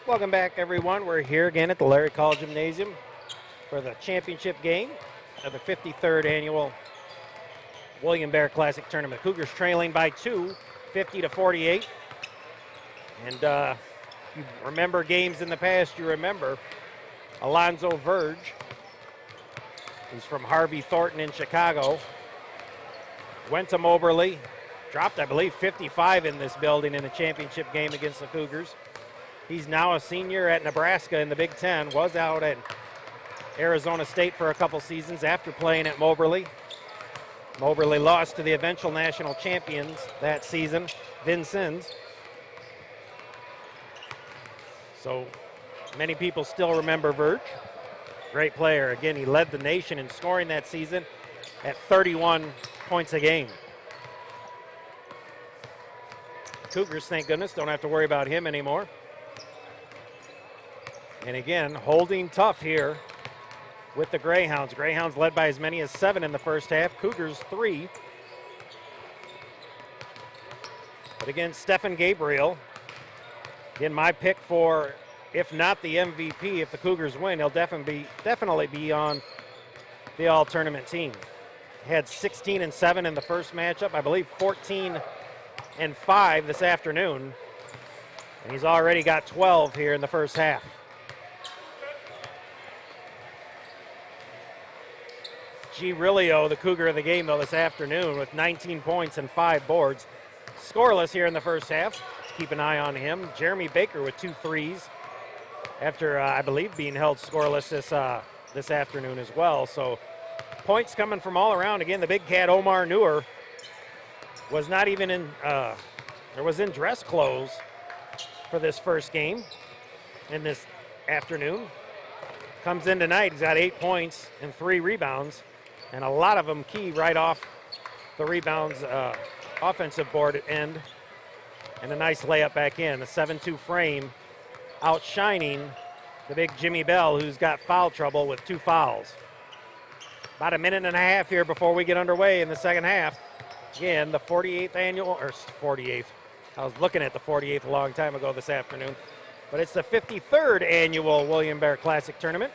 Welcome back, everyone. We're here again at the Larry Call Gymnasium for the championship game of the 53rd annual William Bear Classic Tournament. Cougars trailing by 2, 50-48. And if you remember games in the past, you remember Alonzo Verge, who's from Harvey Thornton in Chicago, went to Moberly, dropped, I believe, 55 in this building in the championship game against the Cougars. He's now a senior at Nebraska in the Big Ten, was out at Arizona State for a couple seasons after playing at Moberly. Moberly lost to the eventual national champions that season, Vincennes. So many people still remember Verge. Great player. Again, he led the nation in scoring that season at 31 points a game. Cougars, thank goodness, don't have to worry about him anymore. And again, holding tough here with the Greyhounds. Greyhounds led by as many as 7 in the first half. Cougars 3. But again, Stephen Gabriel, again, my pick for, if not the MVP, if the Cougars win, he'll definitely be on the all-tournament team. Had 16 and 7 in the first matchup. I believe 14 and 5 this afternoon. And he's already got 12 here in the first half. G. Rilio, the Cougar of the game, though, this afternoon with 19 points and 5 boards. Scoreless here in the first half. Keep an eye on him. Jeremy Baker with 2 threes after, I believe, being held scoreless this afternoon as well. So points coming from all around. Again, the big cat, Omar Neuer, was not even in, was in dress clothes for this first game in this afternoon. Comes in tonight, he's got 8 points and 3 rebounds. And a lot of them key right off the rebounds, offensive board at end. And a nice layup back in. A 7-2 frame outshining the big Jimmy Bell, who's got foul trouble with 2 fouls. About a minute and a half here before we get underway in the second half. Again, the 48th annual, or 48th. I was looking at the 48th a long time ago this afternoon. But it's the 53rd annual William Bear Classic Tournament.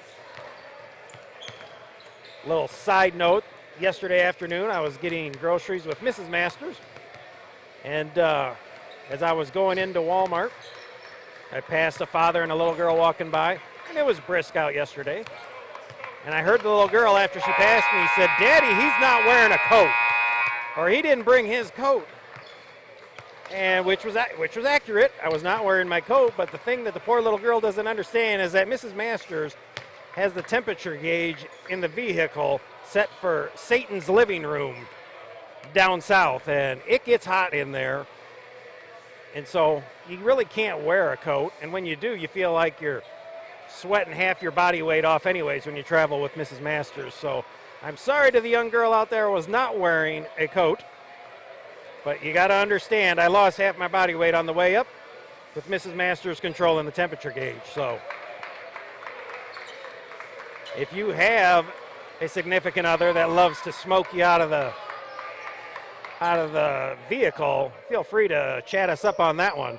Little side note, yesterday afternoon I was getting groceries with Mrs. Masters, and as I was going into Walmart, I passed a father and a little girl walking by, and it was brisk out yesterday. And I heard the little girl, after she passed me, said, "Daddy, he's not wearing a coat," or "He didn't bring his coat." And which was accurate. I was not wearing my coat, but the thing that the poor little girl doesn't understand is that Mrs. Masters has the temperature gauge in the vehicle set for Satan's living room down south, and it gets hot in there. And so you really can't wear a coat, and when you do, you feel like you're sweating half your body weight off anyways when you travel with Mrs. Masters. So I'm sorry to the young girl out there who was not wearing a coat, but you got to understand, I lost half my body weight on the way up with Mrs. Masters controlling the temperature gauge. So if you have a significant other that loves to smoke you out of the vehicle, feel free to chat us up on that one.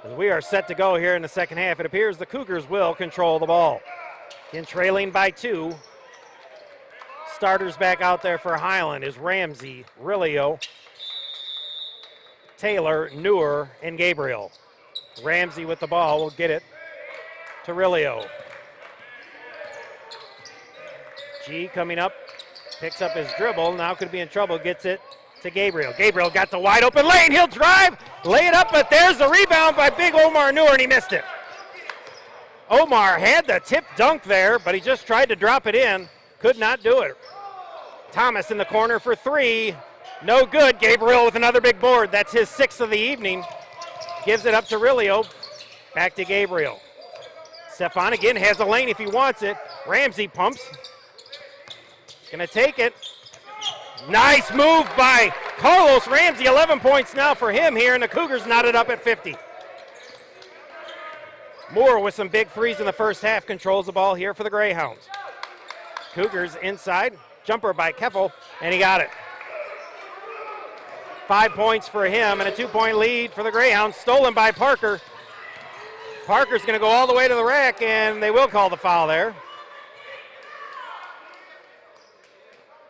As we are set to go here in the second half, it appears the Cougars will control the ball. In trailing by 2. Starters back out there for Highland is Ramsey, Rilio, Taylor, Neuer, and Gabriel. Ramsey with the ball will get it to Rilio. G coming up, picks up his dribble, now could be in trouble, gets it to Gabriel. Gabriel got the wide open lane, he'll drive, lay it up, but there's the rebound by big Omar Neuer, and he missed it. Omar had the tip dunk there, but he just tried to drop it in, could not do it. Thomas in the corner for 3, no good. Gabriel with another big board, that's his 6th of the evening. Gives it up to Rilio, back to Gabriel. Stefan again has a lane if he wants it. Ramsey pumps. Gonna take it. Nice move by Carlos Ramsey. 11 points now for him here, and the Cougars knotted up at 50. Moore with some big threes in the first half controls the ball here for the Greyhounds. Cougars inside. Jumper by Keffel, and he got it. 5 points for him and a 2-point lead for the Greyhounds. Stolen by Parker. Parker's going to go all the way to the rack, and they will call the foul there.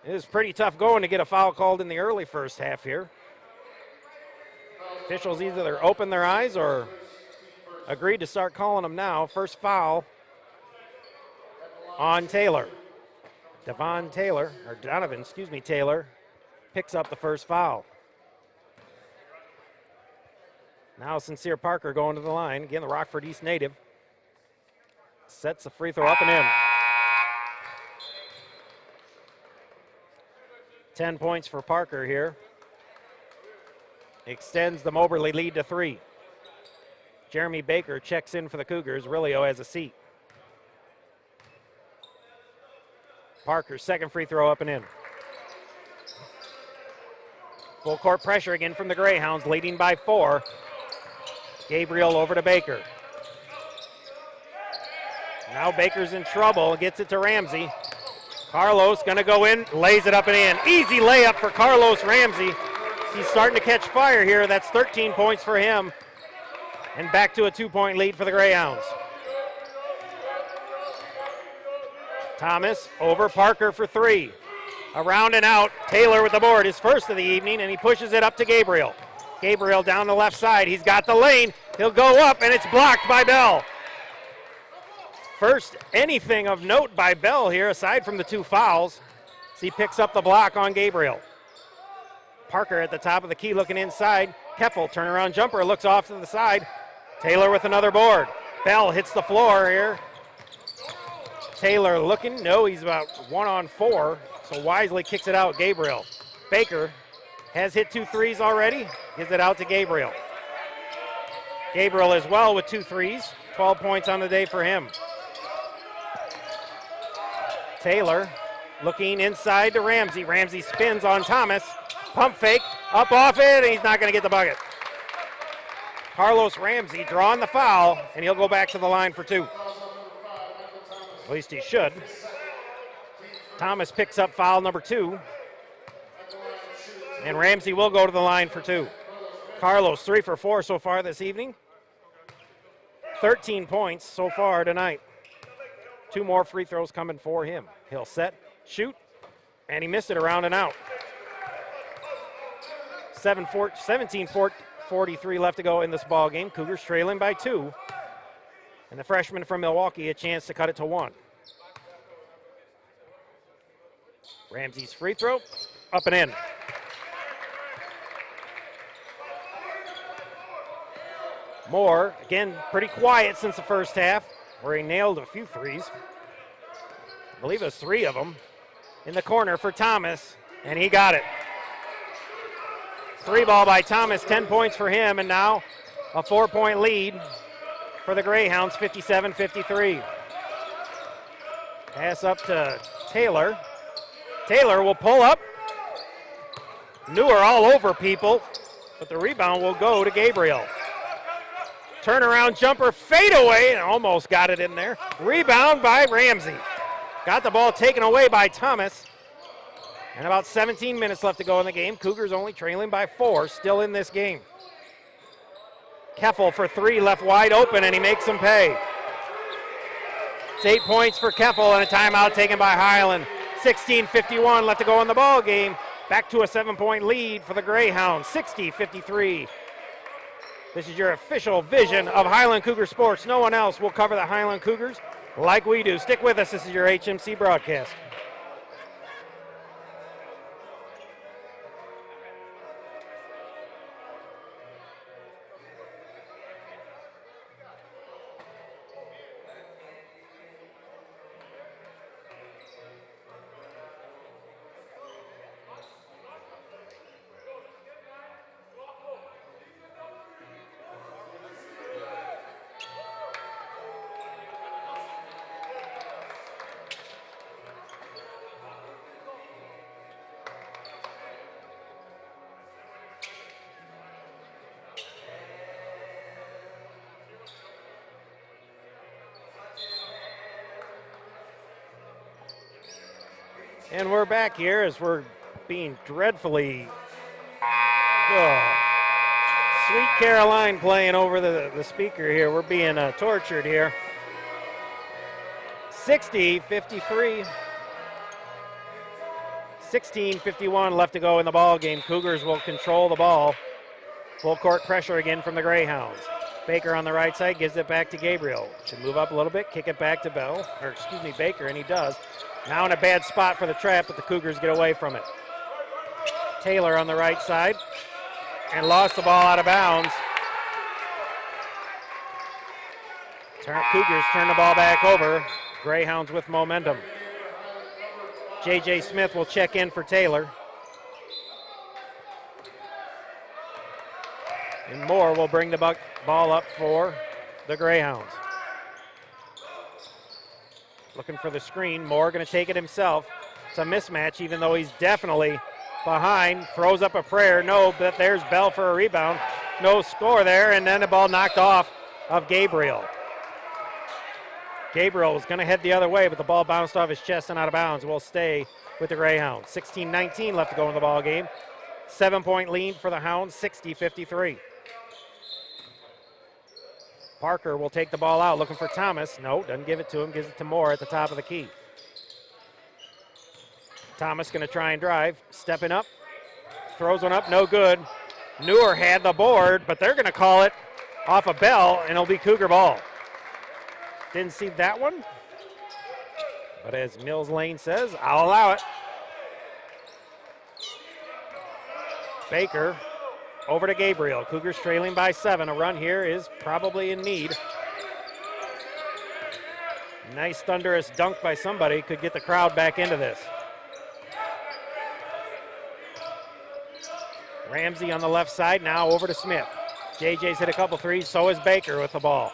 It is pretty tough going to get a foul called in the early first half here. Officials either open their eyes or agreed to start calling them now. First foul on Taylor. Donovan Taylor, picks up the first foul. Now Sincere Parker going to the line. Again, the Rockford East native. Sets the free throw up and in. 10 points for Parker here. Extends the Moberly lead to 3. Jeremy Baker checks in for the Cougars. Rilio has a seat. Parker's second free throw up and in. Full court pressure again from the Greyhounds, leading by 4. Gabriel over to Baker. Now Baker's in trouble, gets it to Ramsey. Carlos gonna go in, lays it up and in. Easy layup for Carlos Ramsey. He's starting to catch fire here. That's 13 points for him. And back to a 2-point lead for the Greyhounds. Thomas over Parker for 3. Around and out, Taylor with the board, his first of the evening, and he pushes it up to Gabriel. Gabriel down the left side, he's got the lane. He'll go up, and it's blocked by Bell. First anything of note by Bell here, aside from the 2 fouls, as he picks up the block on Gabriel. Parker at the top of the key looking inside. Keffel, turnaround jumper, looks off to the side. Taylor with another board. Bell hits the floor here. Taylor looking, no, he's about 1 on 4, so wisely kicks it out, Gabriel. Baker has hit 2 threes already, gives it out to Gabriel. Gabriel as well with 2 threes, 12 points on the day for him. Taylor looking inside to Ramsey. Ramsey spins on Thomas. Pump fake, up off it, and he's not going to get the bucket. Carlos Ramsey drawing the foul, and he'll go back to the line for 2. At least he should. Thomas picks up foul number 2. And Ramsey will go to the line for 2. Carlos 3 for 4 so far this evening. 13 points so far tonight. 2 more free throws coming for him. He'll set, shoot, and he missed it around and out. 17-43 left to go in this ball game. Cougars trailing by 2. And the freshman from Milwaukee a chance to cut it to 1. Ramsey's free throw, up and in. Moore, again, pretty quiet since the first half, where he nailed a few threes. I believe it was 3 of them. In the corner for Thomas, and he got it. 3 ball by Thomas, 10 points for him, and now a 4-point lead for the Greyhounds, 57-53. Pass up to Taylor. Taylor will pull up. Newer all over people, but the rebound will go to Gabriel. Turnaround jumper, fade away, and almost got it in there. Rebound by Ramsey. Got the ball taken away by Thomas. And about 17 minutes left to go in the game. Cougars only trailing by 4, still in this game. Keffel for 3, left wide open, and he makes them pay. It's 8 points for Keffel, and a timeout taken by Highland. 16:51 left to go in the ball game. Back to a 7-point lead for the Greyhounds, 60-53. This is your official vision of Highland Cougar sports. No one else will cover the Highland Cougars like we do. Stick with us. This is your HMC broadcast. And we're back here as we're being dreadfully Sweet Caroline playing over the speaker here. We're being tortured here. 60-53. 16:51 left to go in the ball game. Cougars will control the ball. Full court pressure again from the Greyhounds. Baker on the right side gives it back to Gabriel. Should move up a little bit, kick it back to Baker, and he does. Now in a bad spot for the trap, but the Cougars get away from it. Taylor on the right side and lost the ball out of bounds. Cougars turn the ball back over. Greyhounds with momentum. J.J. Smith will check in for Taylor. And Moore will bring the ball up for the Greyhounds. Looking for the screen. Moore going to take it himself. It's a mismatch, even though he's definitely behind. Throws up a prayer. No, but there's Bell for a rebound. No score there, and then the ball knocked off of Gabriel. Gabriel was going to head the other way, but the ball bounced off his chest and out of bounds. Will stay with the Greyhounds. 16-19 left to go in the ball game. 7-point lead for the Hounds, 60-53. Parker will take the ball out, looking for Thomas. No, doesn't give it to him, gives it to Moore at the top of the key. Thomas going to try and drive, stepping up, throws one up, no good. Newer had the board, but they're going to call it off a Bell, and it'll be Cougar ball. Didn't see that one, but as Mills Lane says, I'll allow it. Baker over to Gabriel. Cougars trailing by 7. A run here is probably in need. Nice thunderous dunk by somebody. Could get the crowd back into this. Ramsey on the left side, now over to Smith. JJ's hit a couple threes, so is Baker with the ball.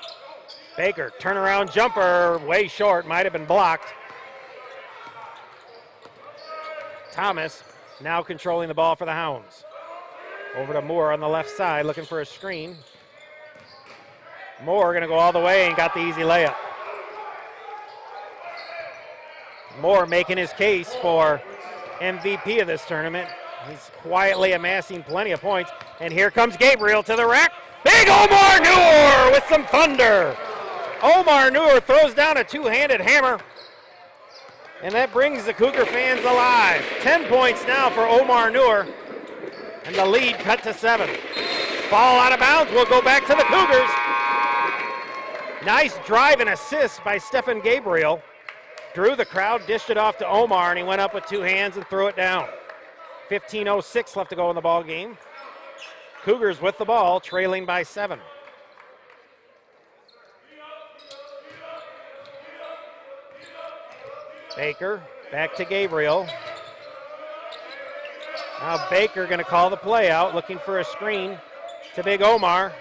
Baker, turnaround jumper, way short, might have been blocked. Thomas now controlling the ball for the Hounds. Over to Moore on the left side, looking for a screen. Moore gonna go all the way and got the easy layup. Moore making his case for MVP of this tournament. He's quietly amassing plenty of points. And here comes Gabriel to the rack. Big Omar Noor with some thunder. Omar Noor throws down a two-handed hammer. And that brings the Cougar fans alive. 10 points now for Omar Noor. And the lead cut to 7. Ball out of bounds will go back to the Cougars. Nice drive and assist by Stephen Gabriel. Drew the crowd, dished it off to Omar, and he went up with two hands and threw it down. 15:06 left to go in the ball game. Cougars with the ball, trailing by 7. Baker back to Gabriel. Now Baker going to call the play out, looking for a screen to Big Omar.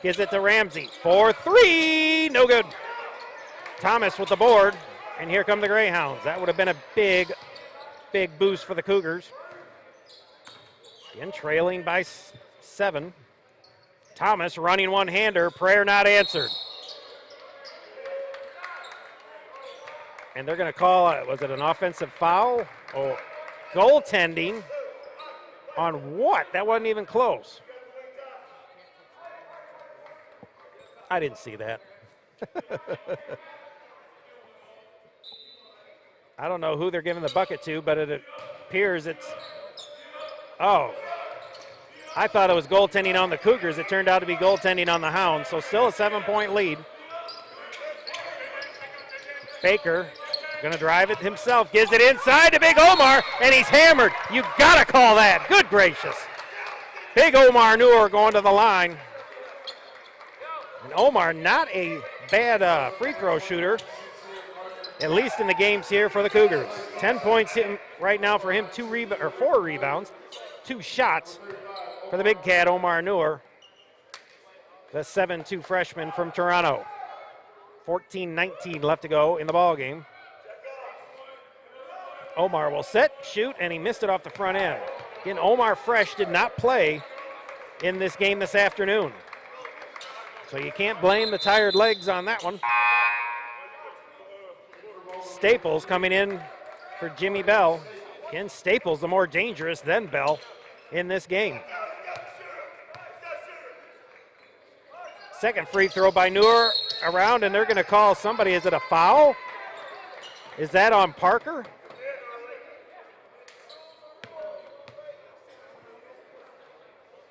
Gives it to Ramsey. 4-3, no good. Thomas with the board, and here come the Greyhounds. That would have been a big boost for the Cougars. Again, trailing by 7. Thomas running one-hander, prayer not answered. And they're going to call, was it an offensive foul? Oh, goaltending on what? That wasn't even close. I didn't see that. I don't know who they're giving the bucket to, but it appears it's, oh. I thought it was goaltending on the Cougars. It turned out to be goaltending on the Hounds, so still a 7-point lead. Baker gonna drive it himself, gives it inside to Big Omar, and he's hammered. You gotta call that, good gracious. Big Omar Noor going to the line. And Omar, not a bad free throw shooter, at least in the games here for the Cougars. 10 points right now for him, 4 rebounds, 2 shots for the big cat, Omar Noor, the 7'2" freshman from Toronto. 14:19 left to go in the ball game. Omar will set, shoot, and he missed it off the front end. Again, Omar Fresh did not play in this game this afternoon. So you can't blame the tired legs on that one. Staples coming in for Jimmy Bell. Again, Staples the more dangerous than Bell in this game. Second free throw by Noor around, and they're going to call somebody. Is it a foul? Is that on Parker?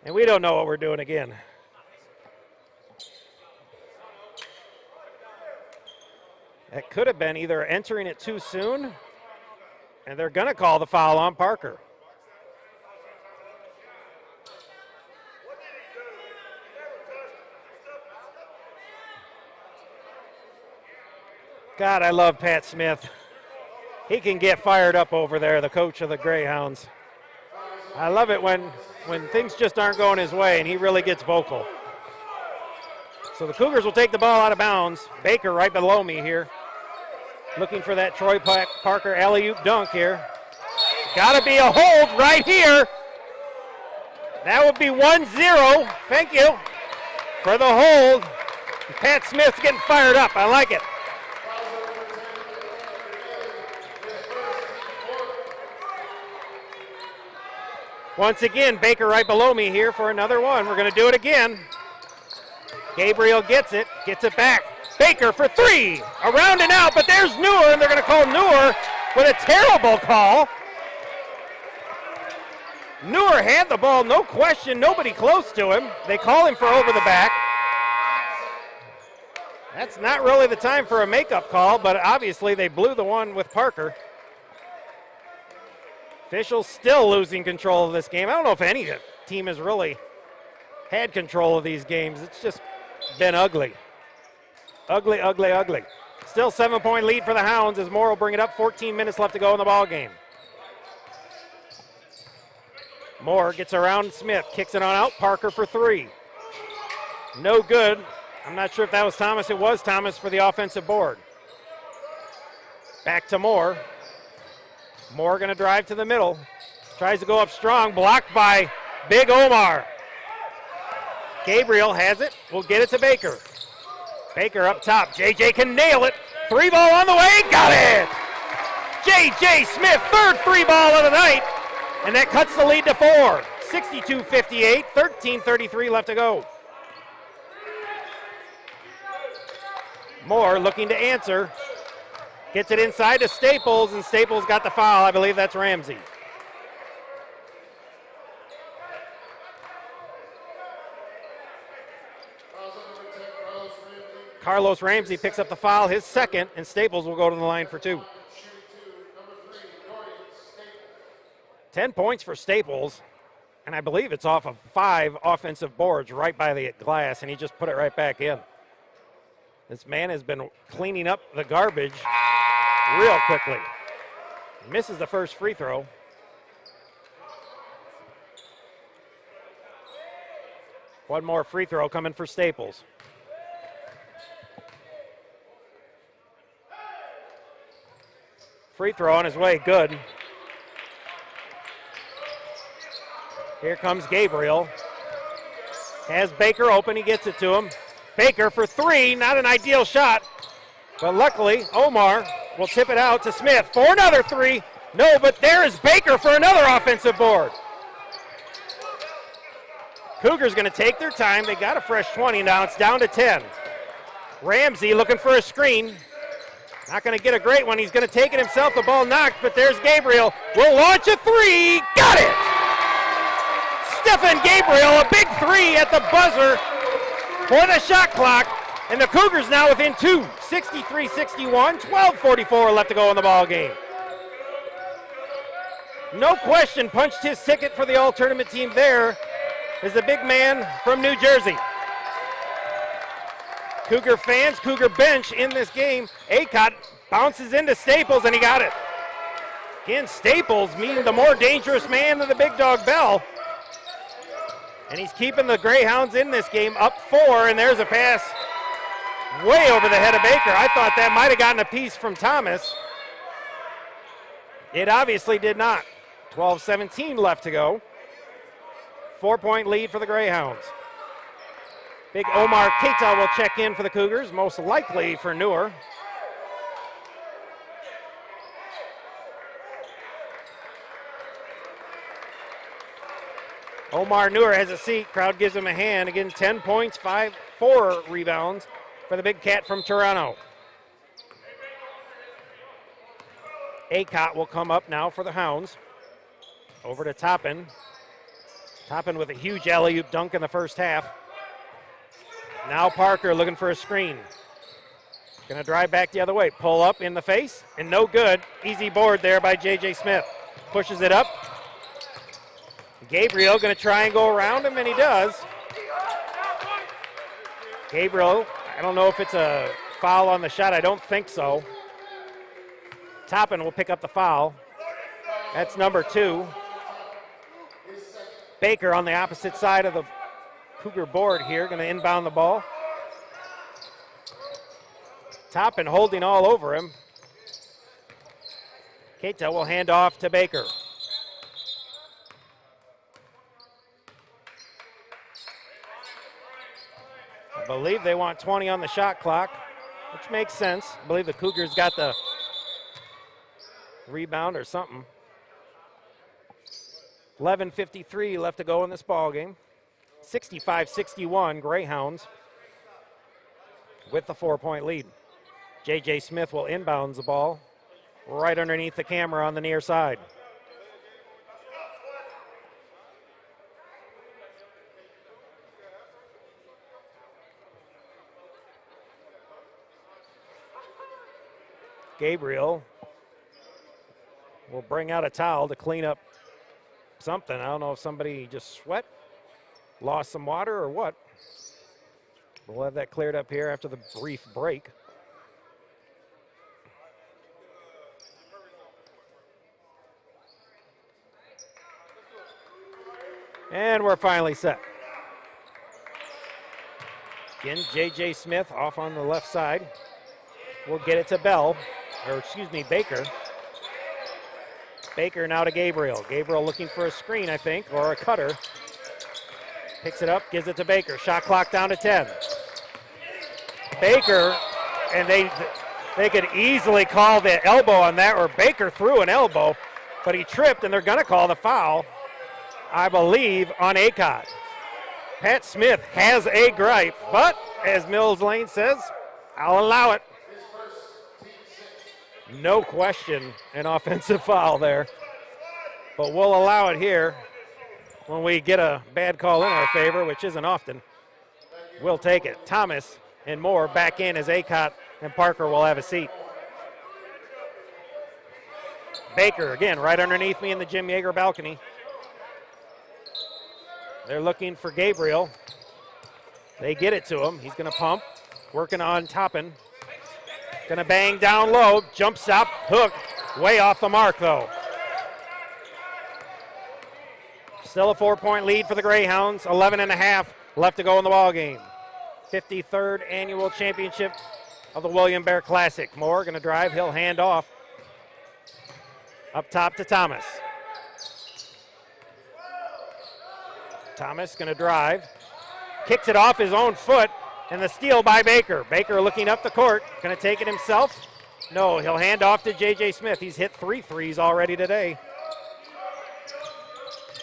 And we don't know what we're doing again. It could have been either entering it too soon, and they're going to call the foul on Parker. God, I love Pat Smith. He can get fired up over there, the coach of the Greyhounds. I love it when things just aren't going his way and he really gets vocal. So the Cougars will take the ball out of bounds. Baker right below me here. Looking for that Troy Parker alley-oop dunk here. Gotta be a hold right here. That would be 1-0. Thank you for the hold. Pat Smith's getting fired up. I like it. Once again, Baker right below me here for another one. We're going to do it again. Gabriel gets it back. Baker for three. Around and out, but there's Noor, and they're going to call Noor with a terrible call. Noor had the ball, no question, nobody close to him. They call him for over the back. That's not really the time for a makeup call, but obviously they blew the one with Parker. Officials still losing control of this game. I don't know if any team has really had control of these games. It's just been ugly. Ugly, ugly, ugly. Still 7-point lead for the Hounds as Moore will bring it up. 14 minutes left to go in the ball game. Moore gets around Smith, kicks it on out. Parker for three. No good. I'm not sure if that was Thomas. It was Thomas for the offensive board. Back to Moore. Moore going to drive to the middle. Tries to go up strong. Blocked by Big Omar. Gabriel has it. Will get it to Baker. Baker up top. JJ can nail it. Three ball on the way. Got it! JJ Smith, third free ball of the night. And that cuts the lead to 4. 62-58, 13:33 left to go. Moore looking to answer. Gets it inside to Staples, and Staples got the foul. I believe that's Ramsey. Carlos Ramsey picks up the foul, his second, and Staples will go to the line for two. 10 points for Staples, and I believe it's off of 5 offensive boards right by the glass, and he just put it right back in. This man has been cleaning up the garbage real quickly. Misses the first free throw. One more free throw coming for Staples. Free throw on his way, good. Here comes Gabriel. Has Baker open, he gets it to him. Baker for three, not an ideal shot, but luckily Omar will tip it out to Smith for another three. No, but there is Baker for another offensive board. Cougars going to take their time. They got a fresh 20 now. It's down to 10. Ramsey looking for a screen. Not going to get a great one. He's going to take it himself. The ball knocked, but there's Gabriel. Will launch a three. Got it! Stephen Gabriel, a big three at the buzzer for the shot clock. And the Cougars now within 2, 63-61, 12:44 left to go in the ball game. No question, punched his ticket for the all-tournament team there is the big man from New Jersey. Cougar fans, Cougar bench in this game. Acott bounces into Staples, and he got it. Again, Staples being the more dangerous man than the big dog Bell. And he's keeping the Greyhounds in this game up 4, and there's a pass way over the head of Baker. I thought that might have gotten a piece from Thomas. It obviously did not. 12:17 left to go. 4-point lead for the Greyhounds. Big Omar Keita will check in for the Cougars, most likely for Noor. Omar Newer has a seat. Crowd gives him a hand. Again, 10 points, 4 rebounds for the big cat from Toronto. Acott will come up now for the Hounds. Over to Toppin. Toppin with a huge alley-oop dunk in the first half. Now Parker looking for a screen. Gonna drive back the other way. Pull up in the face, and no good. Easy board there by J.J. Smith. Pushes it up. Gabriel gonna try and go around him, and he does. Gabriel, I don't know if it's a foul on the shot. I don't think so. Toppin will pick up the foul. That's number 2. Baker on the opposite side of the Cougar board here, gonna inbound the ball. Toppin holding all over him. Keita will hand off to Baker. I believe they want 20 on the shot clock, which makes sense. I believe the Cougars got the rebound or something. 11:53 left to go in this ball game. 65-61 Greyhounds with the 4-point lead. J.J. Smith will inbounds the ball right underneath the camera on the near side. Gabriel will bring out a towel to clean up something. I don't know if somebody just sweat, lost some water, or what. We'll have that cleared up here after the brief break. And we're finally set. Again, J.J. Smith off on the left side. We'll get it to Baker. Baker now to Gabriel. Gabriel looking for a screen, I think, or a cutter. Picks it up, gives it to Baker. Shot clock down to 10. Baker, and they could easily call the elbow on that, or Baker threw an elbow, but he tripped, and they're going to call the foul, I believe, on Acott. Pat Smith has a gripe, but as Mills Lane says, I'll allow it. No question, an offensive foul there, but we'll allow it here when we get a bad call in our favor, which isn't often. We'll take it. Thomas and Moore back in as Acott and Parker will have a seat. Baker, again, right underneath me in the Jim Yeager balcony. They're looking for Gabriel. They get it to him. He's going to pump, working on Toppin. Going to bang down low, jump stop, hook, way off the mark though. Still a 4-point lead for the Greyhounds, 11.5 left to go in the ball game. 53rd annual championship of the William Bear Classic. Moore going to drive, he'll hand off. Up top to Thomas. Thomas going to drive, kicks it off his own foot, and the steal by Baker. Baker looking up the court, going to take it himself. No, he'll hand off to J.J. Smith. He's hit 3 threes already today.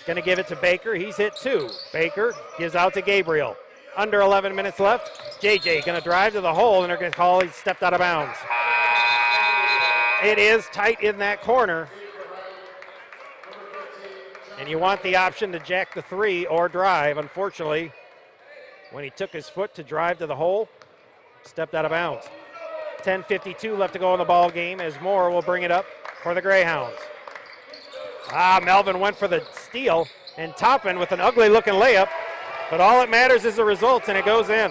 Going to give it to Baker. He's hit 2. Baker gives out to Gabriel. Under 11 minutes left. J.J. going to drive to the hole, and they're going to call he stepped out of bounds. It is tight in that corner. And you want the option to jack the 3 or drive. Unfortunately, when he took his foot to drive to the hole, stepped out of bounds. 10:52 left to go in the ball game as Moore will bring it up for the Greyhounds. Melvin went for the steal, and Toppin with an ugly-looking layup, but all that matters is the results, and it goes in.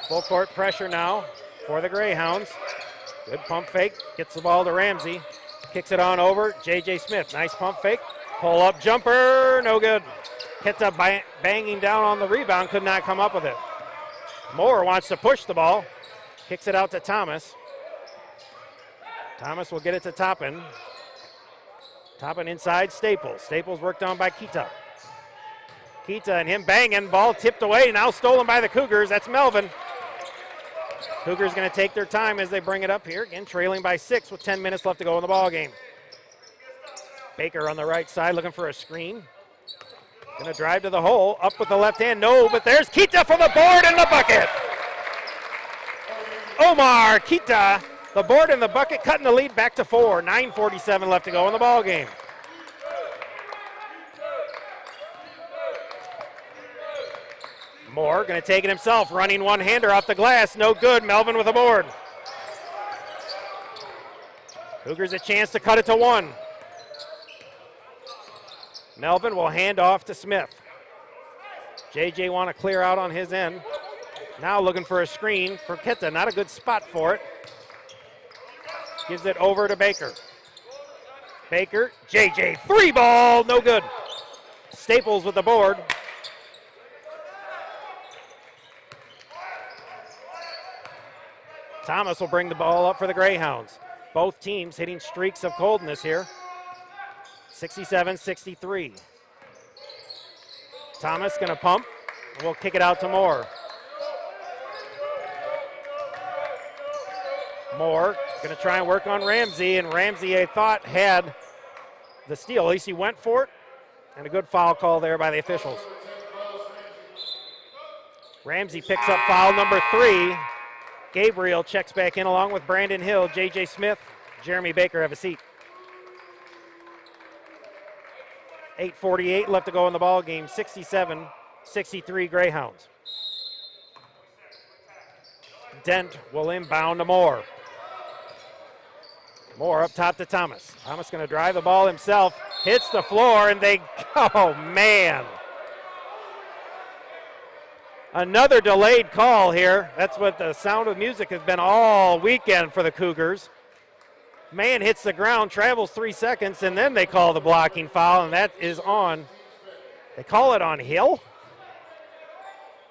Full court pressure now for the Greyhounds. Good pump fake, gets the ball to Ramsey, kicks it on over, J.J. Smith, nice pump fake, pull-up jumper, no good. Kept banging down on the rebound, could not come up with it. Moore wants to push the ball, kicks it out to Thomas. Thomas will get it to Toppin. Toppin inside Staples. Staples worked on by Keita. Keita and him banging, ball tipped away, now stolen by the Cougars. That's Melvin. Cougars going to take their time as they bring it up here. Again, trailing by 6 with 10 minutes left to go in the ball game. Baker on the right side looking for a screen. Gonna drive to the hole, up with the left hand, no, but there's Kita for the board and the bucket. Omar Kita, the board and the bucket, cutting the lead back to 4. 9:47 left to go in the ball game. Moore gonna take it himself, running one-hander off the glass, no good. Melvin with a board. Cougars a chance to cut it to 1. Melvin will hand off to Smith. JJ want to clear out on his end. Now looking for a screen for Kita. Not a good spot for it. Gives it over to Baker. Baker, JJ, 3 ball, no good. Staples with the board. Thomas will bring the ball up for the Greyhounds. Both teams hitting streaks of coldness here. 67-63. Thomas gonna pump, and we'll kick it out to Moore. Moore gonna try and work on Ramsey, and Ramsey, I thought, had the steal. At least he went for it, and a good foul call there by the officials. Ramsey picks up foul number 3. Gabriel checks back in along with Brandon Hill, J.J. Smith, Jeremy Baker have a seat. 8:48 left to go in the ball game. 67-63 Greyhounds. Dent will inbound to Moore. Moore up top to Thomas. Thomas going to drive the ball himself. Hits the floor, and they, oh man. Another delayed call here. That's what the Sound of Music has been all weekend for the Cougars. Man hits the ground, travels 3 seconds, and then they call the blocking foul, and that is on. They call it on Hill.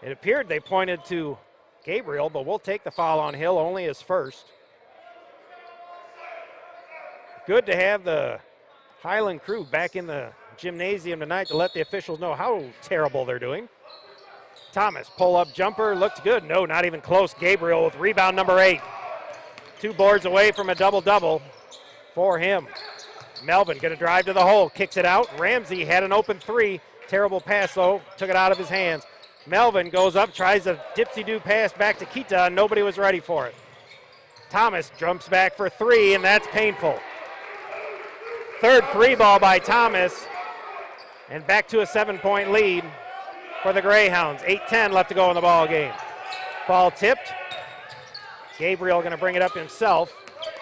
It appeared they pointed to Gabriel, but we'll take the foul on Hill, only his first. Good to have the Highland crew back in the gymnasium tonight to let the officials know how terrible they're doing. Thomas, pull-up jumper, looked good. No, not even close. Gabriel with rebound number 8. 2 boards away from a double-double for him. Melvin going to drive to the hole, kicks it out. Ramsey had an open 3. Terrible pass, though. Took it out of his hands. Melvin goes up, tries a dipsy-do pass back to Kita, and nobody was ready for it. Thomas jumps back for 3, and that's painful. Third 3 ball by Thomas, and back to a 7-point lead for the Greyhounds. 8:10 left to go in the ball game. Ball tipped. Gabriel going to bring it up himself.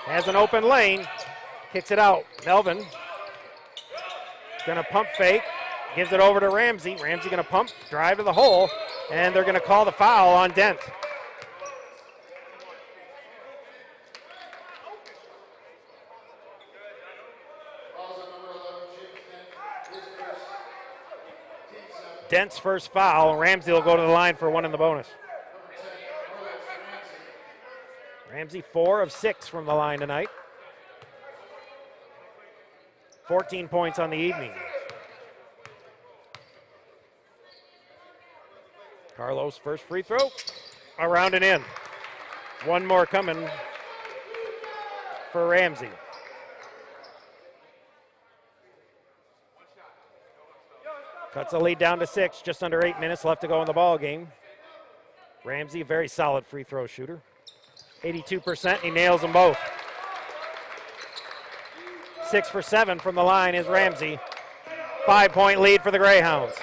Has an open lane. Kicks it out. Melvin going to pump fake. Gives it over to Ramsey. Ramsey going to pump, drive to the hole, and they're going to call the foul on Dent. Dent's first foul. Ramsey will go to the line for 1 in the bonus. Ramsey 4 of 6 from the line tonight. 14 points on the evening. Carlos' first free throw. Around and in. 1 more coming for Ramsey. Cuts the lead down to 6, just under 8 minutes left to go in the ball game. Ramsey, very solid free throw shooter. 82%, he nails them both. 6 for 7 from the line is Ramsey. 5-point lead for the Greyhounds.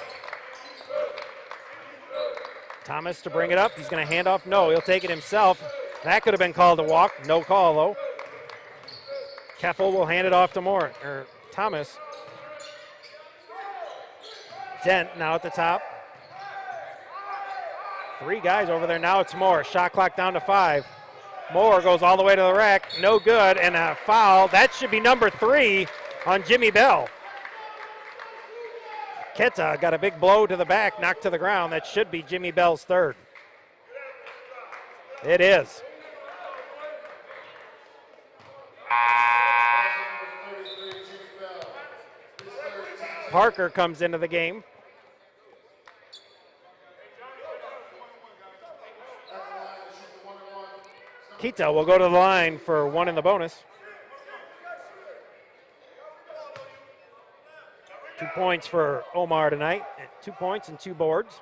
Thomas to bring it up, he's going to hand off, no, he'll take it himself. That could have been called a walk, no call though. Keffel will hand it off to Thomas. Dent now at the top. 3 guys over there, now it's Moore. Shot clock down to 5. Moore goes all the way to the rack, no good, and a foul. That should be number 3 on Jimmy Bell. Keta got a big blow to the back, knocked to the ground. That should be Jimmy Bell's 3rd. It is. Parker comes into the game. Kita will go to the line for 1 in the bonus. points for Omar tonight. 2 points and 2 boards.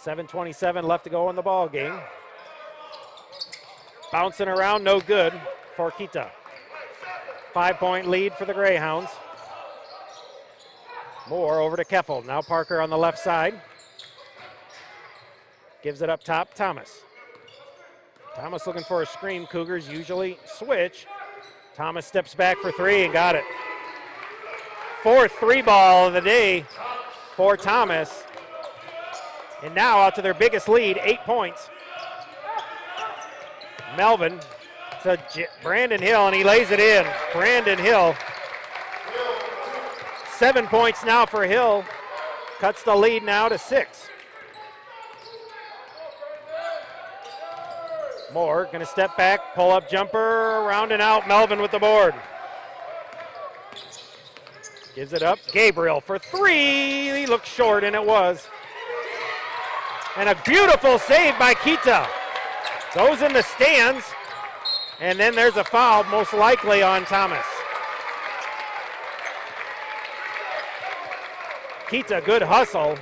7:27 left to go in the ball game. Bouncing around, no good for Kita. 5-point lead for the Greyhounds. Moore over to Keffel. Now Parker on the left side. Gives it up top, Thomas. Thomas looking for a screen. Cougars usually switch. Thomas steps back for 3 and got it. 4th 3-ball of the day for Thomas. And now out to their biggest lead, 8 points. Melvin to Brandon Hill, and he lays it in. Brandon Hill. 7 points now for Hill. Cuts the lead now to 6. Moore going to step back, pull up jumper, round and out. Melvin with the board. Gives it up. Gabriel for 3. He looked short, and it was. And a beautiful save by Kita. Goes in the stands, and then there's a foul, most likely on Thomas. Kita, good hustle.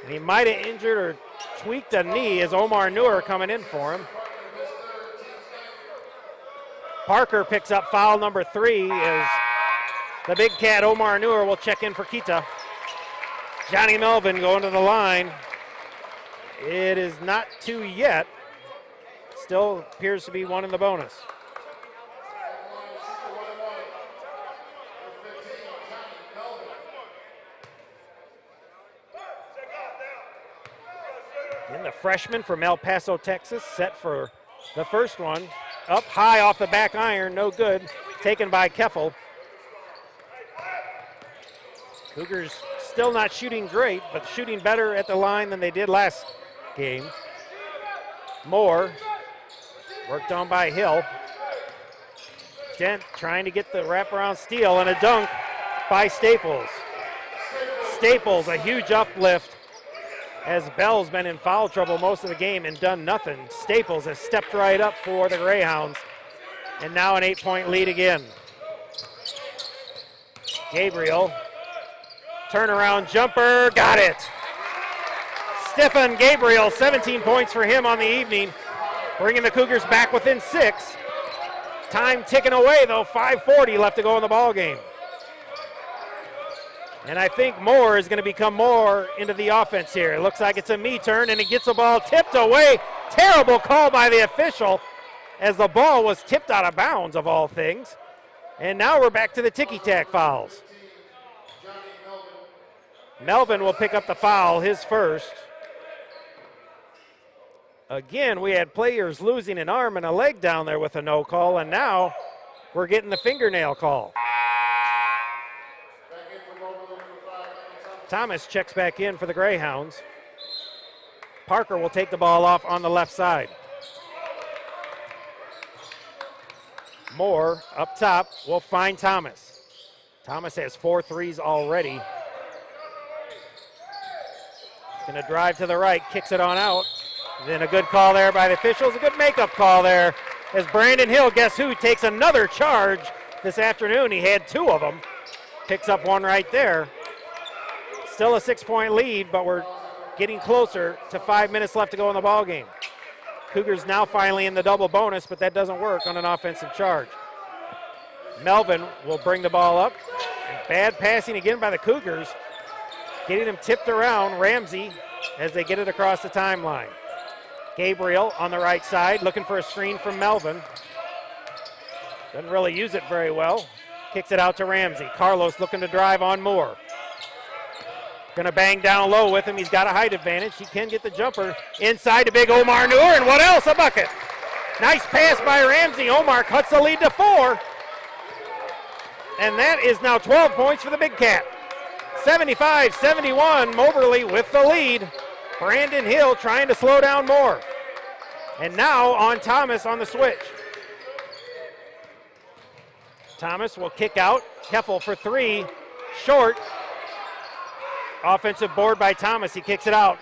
And he might have injured or tweaked a knee as Omar Noor coming in for him. Parker picks up foul number 3 as the big cat Omar Noor will check in for Kita. Johnny Melvin going to the line. It is not 2 yet. Still appears to be 1 in the bonus. And the freshman from El Paso, Texas, set for the first one. Up high off the back iron, no good. Taken by Keffel. Cougars still not shooting great, but shooting better at the line than they did last game. Moore, worked on by Hill. Dent trying to get the wraparound steal, and a dunk by Staples. Staples, a huge uplift as Bell's been in foul trouble most of the game and done nothing. Staples has stepped right up for the Greyhounds, and now an 8-point lead again. Gabriel, turnaround jumper, got it. Stephen Gabriel, 17 points for him on the evening, bringing the Cougars back within 6. Time ticking away though, 5:40 left to go in the ball game. And I think Moore is going to become more into the offense here. It looks like it's a me turn, and he gets the ball tipped away. Terrible call by the official as the ball was tipped out of bounds, of all things. And now we're back to the ticky-tack fouls. Melvin will pick up the foul, his first. Again, we had players losing an arm and a leg down there with a no call, and now we're getting the fingernail call. Thomas checks back in for the Greyhounds. Parker will take the ball off on the left side. Moore up top will find Thomas. Thomas has 4 threes already. Going to drive to the right, kicks it on out. Then a good call there by the officials, a good makeup call there as Brandon Hill, guess who, takes another charge this afternoon. He had 2 of them. Picks up 1 right there. Still a 6-point lead, but we're getting closer to 5 minutes left to go in the ball game. Cougars now finally in the double bonus, but that doesn't work on an offensive charge. Melvin will bring the ball up. Bad passing again by the Cougars. Getting him tipped around, Ramsey, as they get it across the timeline. Gabriel on the right side, looking for a screen from Melvin. Doesn't really use it very well. Kicks it out to Ramsey. Carlos looking to drive on Moore. Gonna bang down low with him. He's got a height advantage. He can get the jumper inside to big Omar Noor, and what else? A bucket. Nice pass by Ramsey. Omar cuts the lead to 4. And that is now 12 points for the Big Cat. 75-71, Moberly with the lead. Brandon Hill trying to slow down Moore. And now on Thomas on the switch. Thomas will kick out. Keffel for 3. Short. Offensive board by Thomas. He kicks it out.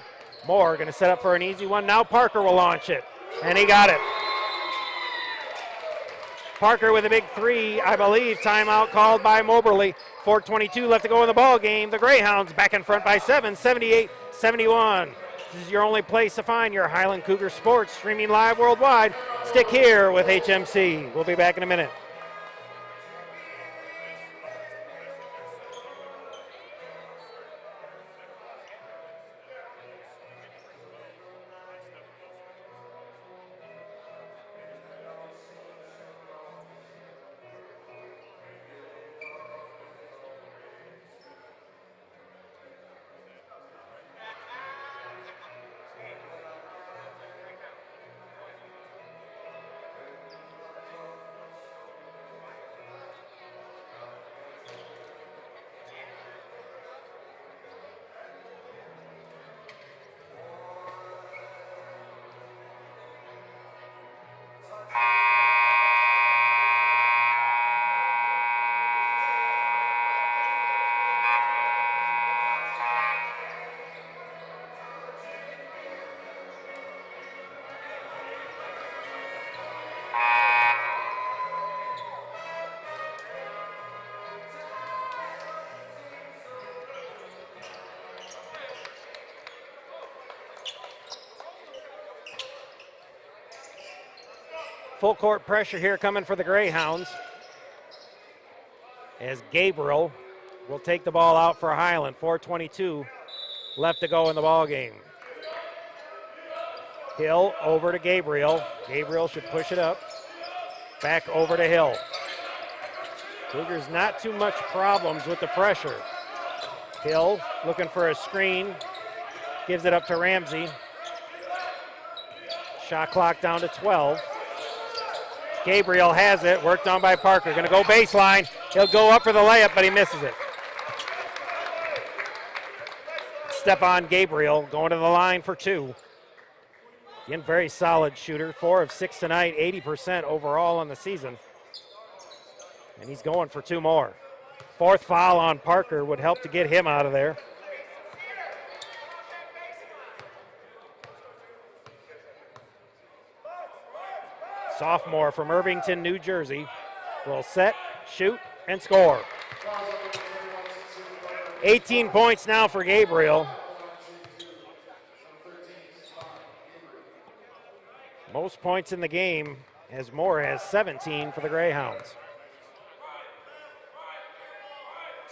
Moore going to set up for an easy one. Now Parker will launch it. And he got it. Parker with a big three, I believe. Timeout called by Moberly. 4:22 left to go in the ball game. The Greyhounds back in front by 7, 78-71. This is your only place to find your Highland Cougar sports, streaming live worldwide. Stick here with HMC. We'll be back in a minute. Full court pressure here coming for the Greyhounds, as Gabriel will take the ball out for Highland. 4:22 left to go in the ball game. Hill over to Gabriel. Gabriel should push it up. Back over to Hill. Cougars not too much problems with the pressure. Hill looking for a screen. Gives it up to Ramsey. Shot clock down to 12. Gabriel has it, worked on by Parker. Gonna go baseline. He'll go up for the layup, but he misses it. Stephon Gabriel going to the line for two. Again, very solid shooter. 4 of 6 tonight, 80% overall on the season. And he's going for two more. Fourth foul on Parker would help to get him out of there. Sophomore from Irvington, New Jersey, will set, shoot, and score. 18 points now for Gabriel. Most points in the game, as Moore has 17 for the Greyhounds.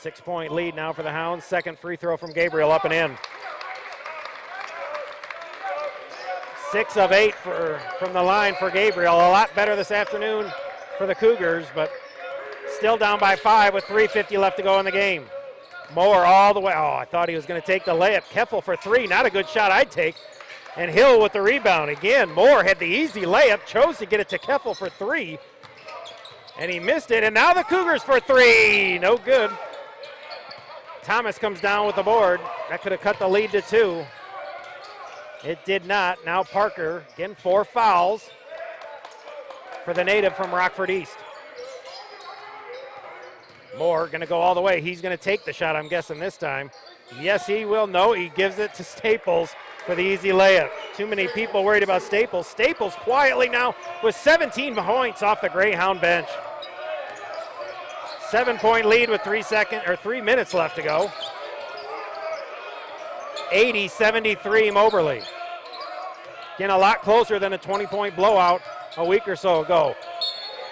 6-point lead now for the Hounds. Second free throw from Gabriel, up and in. 6 of 8 from the line for Gabriel. A lot better this afternoon for the Cougars, but still down by 5 with 3:50 left to go in the game. Moore all the way. Oh, I thought he was going to take the layup. Keffel for 3. Not a good shot I'd take. And Hill with the rebound. Again, Moore had the easy layup, chose to get it to Keffel for 3. And he missed it, and now the Cougars for 3. No good. Thomas comes down with the board. That could have cut the lead to 2. It did not. Now Parker, again, 4 fouls for the native from Rockford East. Moore going to go all the way. He's going to take the shot, I'm guessing, this time. Yes, he will. No, he gives it to Staples for the easy layup. Too many people worried about Staples. Staples quietly now with 17 points off the Greyhound bench. 7-point lead with 3 minutes left to go. 80-73 Moberly. Again, a lot closer than a 20-point blowout a week or so ago.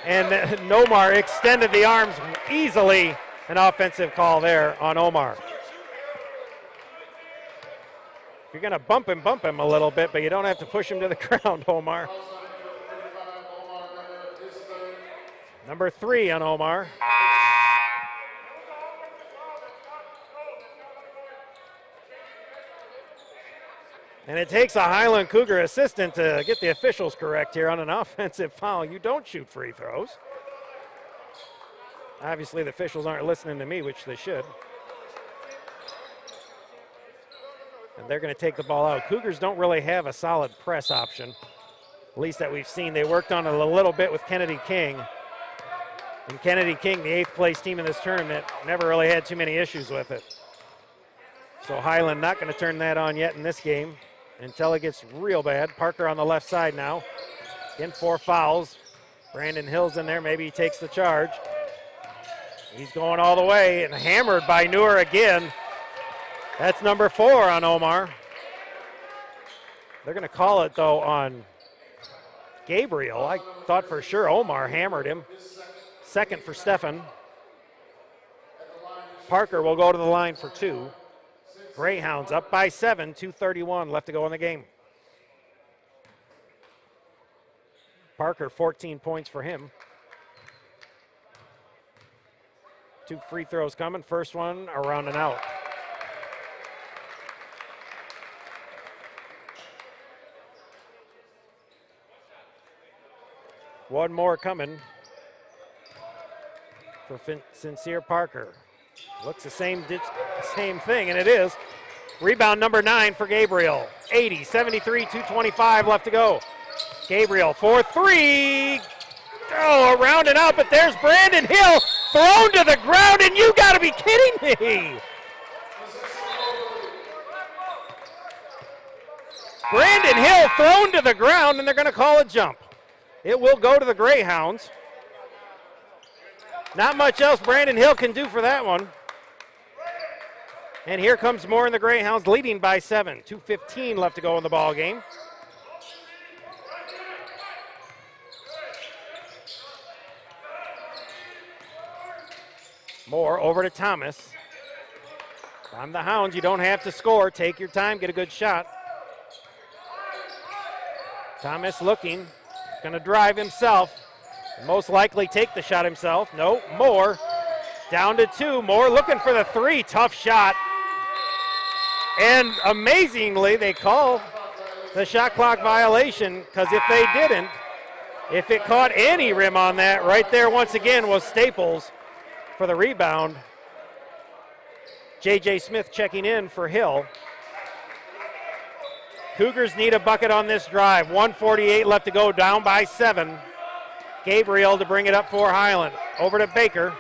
And Nomar extended the arms easily. An offensive call there on Omar. You're going to bump him a little bit, but you don't have to push him to the ground, Omar. Number 3 on Omar. And it takes a Highland Cougar assistant to get the officials correct here on an offensive foul. You don't shoot free throws. Obviously, the officials aren't listening to me, which they should. And they're going to take the ball out. Cougars don't really have a solid press option, at least that we've seen. They worked on it a little bit with Kennedy King. And Kennedy King, the 8th place team in this tournament, never really had too many issues with it. So Highland not going to turn that on yet in this game until it gets real bad. Parker on the left side now. Again, 4 fouls. Brandon Hill's in there. Maybe he takes the charge. He's going all the way and hammered by Noor again. That's number 4 on Omar. They're going to call it, though, on Gabriel. I thought for sure Omar hammered him. Second for Stefan. Parker will go to the line for 2. Greyhounds up by 7, 2:31 left to go in the game. Parker, 14 points for him. 2 free throws coming. First one around and out. One more coming for Sincere Parker. Looks the same thing, and it is. Rebound number 9 for Gabriel. 80-73, 2:25 left to go. Gabriel for 3. Oh, around and out, but there's Brandon Hill thrown to the ground, and you got to be kidding me. Brandon Hill thrown to the ground, and they're going to call a jump. It will go to the Greyhounds. Not much else Brandon Hill can do for that one. And here comes Moore and the Greyhounds leading by 7. 2:15 left to go in the ball game. Moore over to Thomas. On the Hounds, you don't have to score. Take your time, get a good shot. Thomas looking, gonna drive himself. Most likely take the shot himself. No, Moore down to 2. Moore looking for the 3, tough shot. And amazingly, they call the shot clock violation, because if they didn't, if it caught any rim on that, right there once again was Staples for the rebound. J.J. Smith checking in for Hill. Cougars need a bucket on this drive. 1:48 left to go, down by 7. Gabriel to bring it up for Highland. Over to Baker.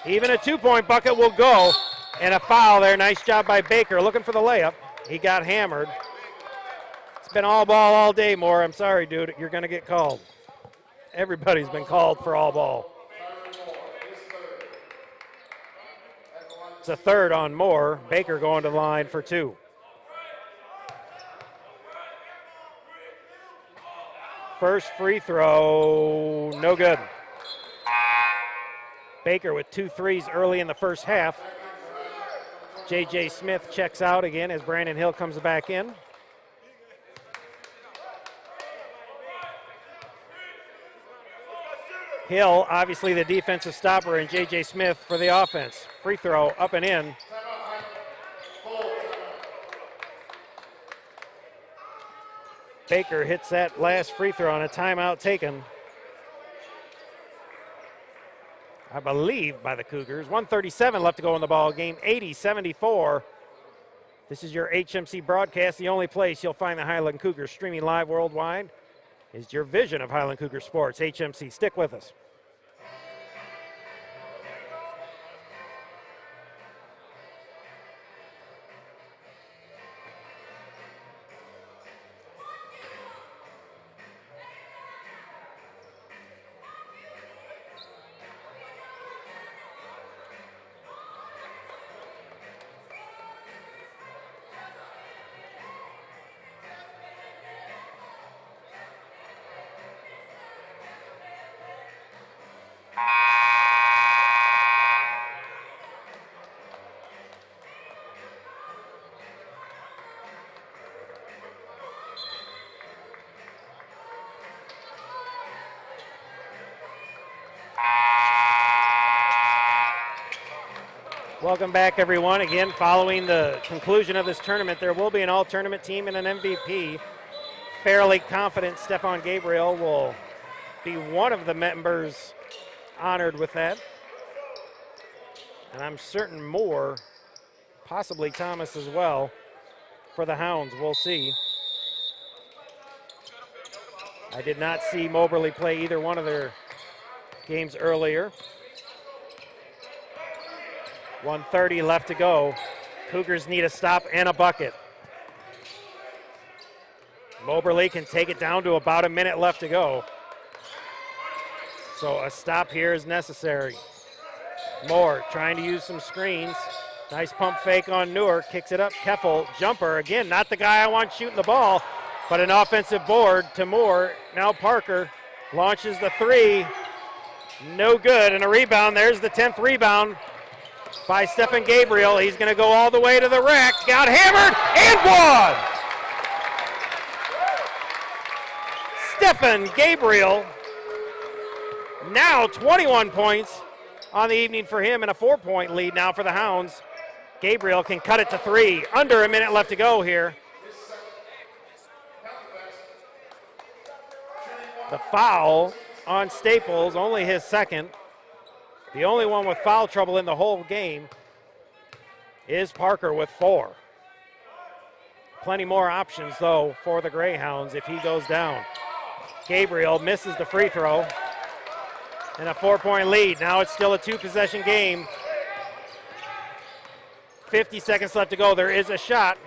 Even a 2-point bucket will go, and a foul there. Nice job by Baker, looking for the layup. He got hammered. It's been all ball all day, Moore. I'm sorry, dude. You're going to get called. Everybody's been called for all ball. It's a third on Moore. Baker going to the line for 2. First free throw, no good. Baker with 2 threes early in the first half. J.J. Smith checks out again as Brandon Hill comes back in. Hill, obviously the defensive stopper, and J.J. Smith for the offense. Free throw up and in. Baker hits that last free throw on a timeout taken, I believe, by the Cougars. 1:37 left to go in the ball game. 80-74. This is your HMC broadcast. The only place you'll find the Highland Cougars streaming live worldwide is your vision of Highland Cougar sports. HMC, stick with us. Welcome back, everyone. Again, following the conclusion of this tournament, there will be an all-tournament team and an MVP. Fairly confident Stephon Gabriel will be one of the members honored with that. And I'm certain Moore, possibly Thomas as well, for the Hounds. We'll see. I did not see Moberly play either one of their games earlier. 1:30 left to go. Cougars need a stop and a bucket. Moberly can take it down to about a minute left to go. So a stop here is necessary. Moore trying to use some screens. Nice pump fake on Newer, kicks it up. Keffel, jumper, again, not the guy I want shooting the ball, but an offensive board to Moore. Now Parker launches the three. No good, and a rebound. There's the 10th rebound by Stephen Gabriel. He's going to go all the way to the rack. Got hammered and one. Stephen Gabriel, now 21 points on the evening for him, and a 4-point lead now for the Hounds. Gabriel can cut it to three. Under a minute left to go here. The foul on Staples, only his second. The only one with foul trouble in the whole game is Parker with 4. Plenty more options, though, for the Greyhounds if he goes down. Gabriel misses the free throw. And a 4-point lead. Now it's still a 2-possession game. 50 seconds left to go. There is a shot.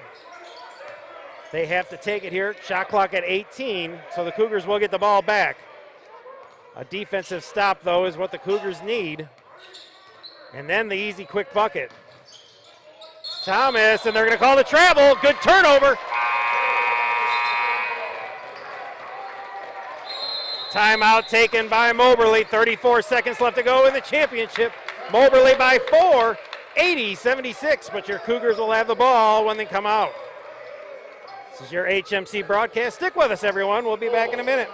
They have to take it here. Shot clock at 18, so the Cougars will get the ball back. A defensive stop, though, is what the Cougars need. And then the easy, quick bucket. Thomas, and they're going to call the travel. Good turnover. Timeout taken by Moberly. 34 seconds left to go in the championship. Moberly by 4, 80-76, but your Cougars will have the ball when they come out. This is your HMC broadcast. Stick with us, everyone. We'll be back in a minute.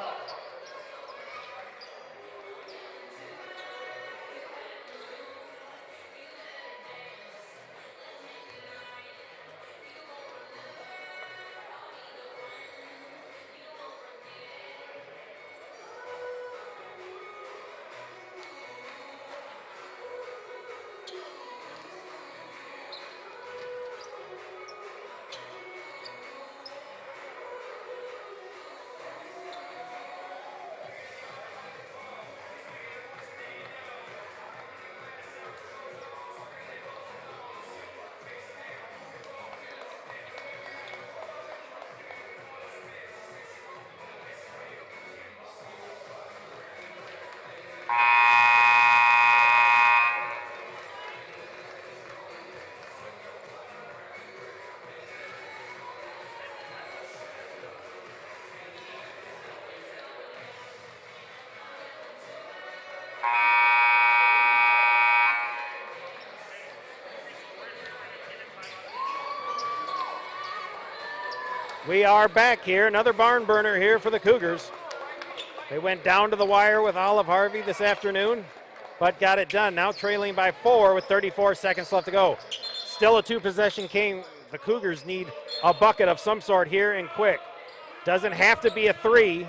We are back here. Another barn burner here for the Cougars. They went down to the wire with Olive Harvey this afternoon, but got it done. Now trailing by 4 with 34 seconds left to go. Still a 2-possession game. The Cougars need a bucket of some sort here and quick. Doesn't have to be a 3.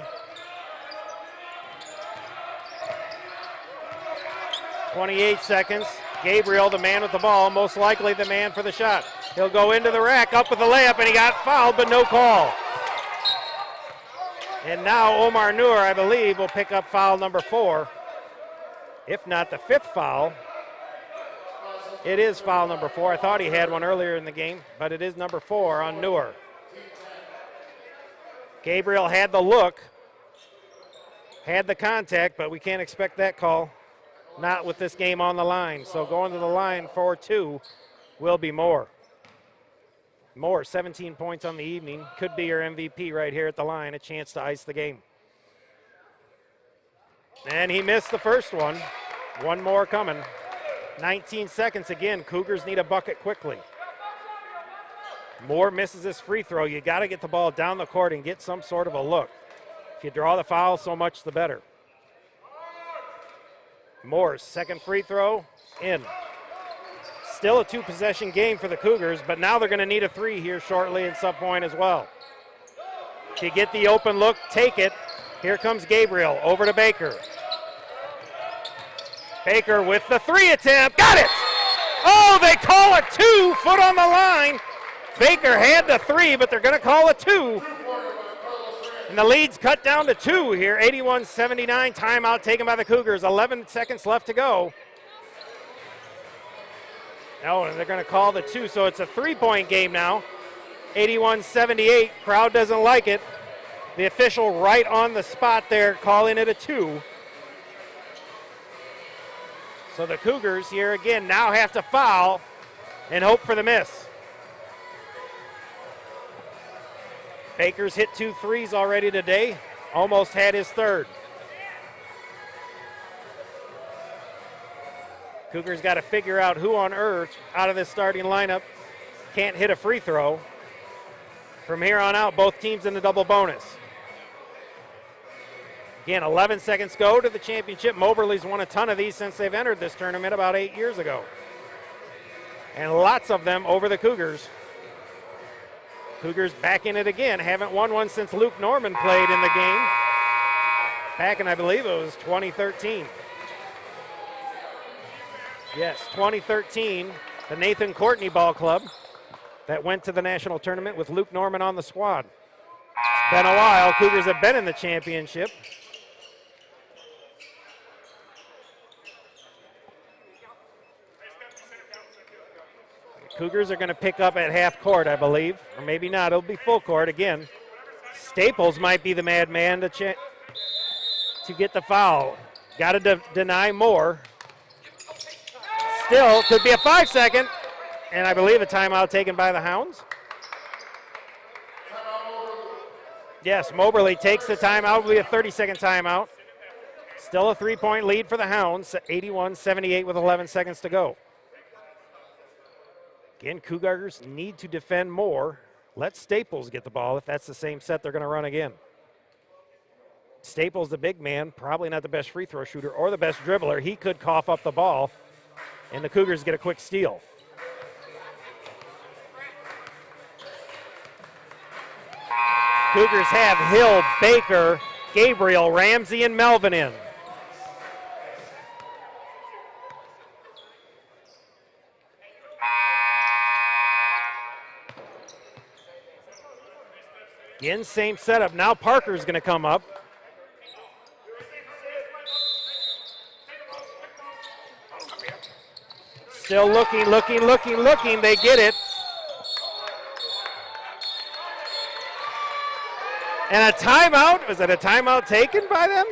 28 seconds. Gabriel, the man with the ball, most likely the man for the shot. He'll go into the rack, up with the layup, and he got fouled, but no call. And now Omar Noor, I believe, will pick up foul number 4. If not the 5th foul. It is foul number 4. I thought he had one earlier in the game, but it is number 4 on Noor. Gabriel had the look, had the contact, but we can't expect that call. Not with this game on the line. So going to the line for 2 will be Moore. Moore, 17 points on the evening. Could be your MVP right here at the line. A chance to ice the game. And he missed the first one. One more coming. 19 seconds again. Cougars need a bucket quickly. Moore misses his free throw. You got to get the ball down the court and get some sort of a look. If you draw the foul, so much the better. Moore's second free throw, in. Still a 2-possession game for the Cougars, but now they're going to need a 3 here shortly at some point as well. To get the open look, take it. Here comes Gabriel, over to Baker. Baker with the 3 attempt, got it! Oh, they call it 2, foot on the line. Baker had the 3, but they're going to call it 2. And the lead's cut down to 2 here, 81-79, timeout taken by the Cougars, 11 seconds left to go. Oh, and they're going to call the 2, so it's a 3-point game now. 81-78, crowd doesn't like it. The official right on the spot there, calling it a 2. So the Cougars here again now have to foul and hope for the miss. Baker's hit 2 threes already today, almost had his third. Cougars got to figure out who on earth out of this starting lineup can't hit a free throw. From here on out, both teams in the double bonus. Again, 11 seconds go to the championship. Moberly's won a ton of these since they've entered this tournament about 8 years ago. And lots of them over the Cougars. Cougars back in it again. Haven't won one since Luke Norman played in the game. Back in, I believe it was 2013. Yes, 2013, the Nathan Courtney Ball Club that went to the national tournament with Luke Norman on the squad. It's been a while. Cougars have been in the championship. Cougars are going to pick up at half court, I believe, or maybe not. It'll be full court again. Staples might be the madman to get the foul. Got to deny more. Still, could be a 5-second, and I believe a timeout taken by the Hounds. Yes, Moberly takes the timeout. Will be a 30-second timeout. Still a 3-point lead for the Hounds, 81-78 with 11 seconds to go. Again, Cougars need to defend more. Let Staples get the ball if that's the same set they're going to run again. Staples, the big man, probably not the best free throw shooter or the best dribbler. He could cough up the ball, and the Cougars get a quick steal. Cougars have Hill, Baker, Gabriel, Ramsey, and Melvin in. Again, same setup. Now Parker's going to come up. Still looking. They get it. And a timeout. Was it a timeout taken by them?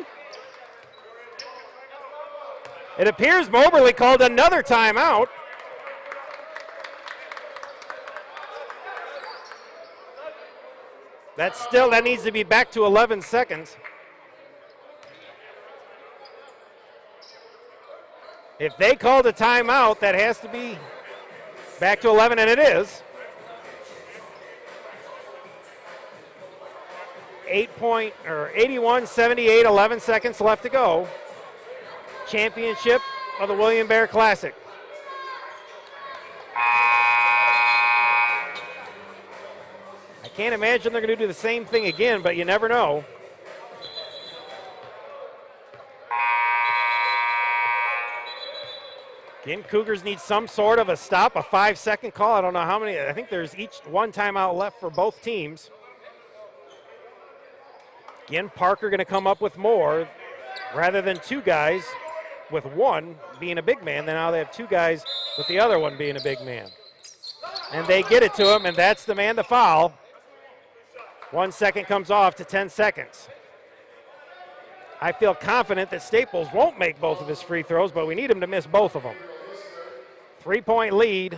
It appears Moberly called another timeout. That needs to be back to 11 seconds. If they called a timeout, that has to be back to 11, and it is. 81-78, 11 seconds left to go. Championship of the William Bear Classic. I can't imagine they're going to do the same thing again, but you never know. Again, Cougars need some sort of a stop, a 5-second call. I don't know how many. I think there's each one timeout left for both teams. Again, Parker going to come up with more rather than two guys with one being a big man. Then now they have two guys with the other one being a big man. And they get it to him, and that's the man to foul. 1 second comes off to 10 seconds. I feel confident that Staples won't make both of his free throws, but we need him to miss both of them. 3-point lead.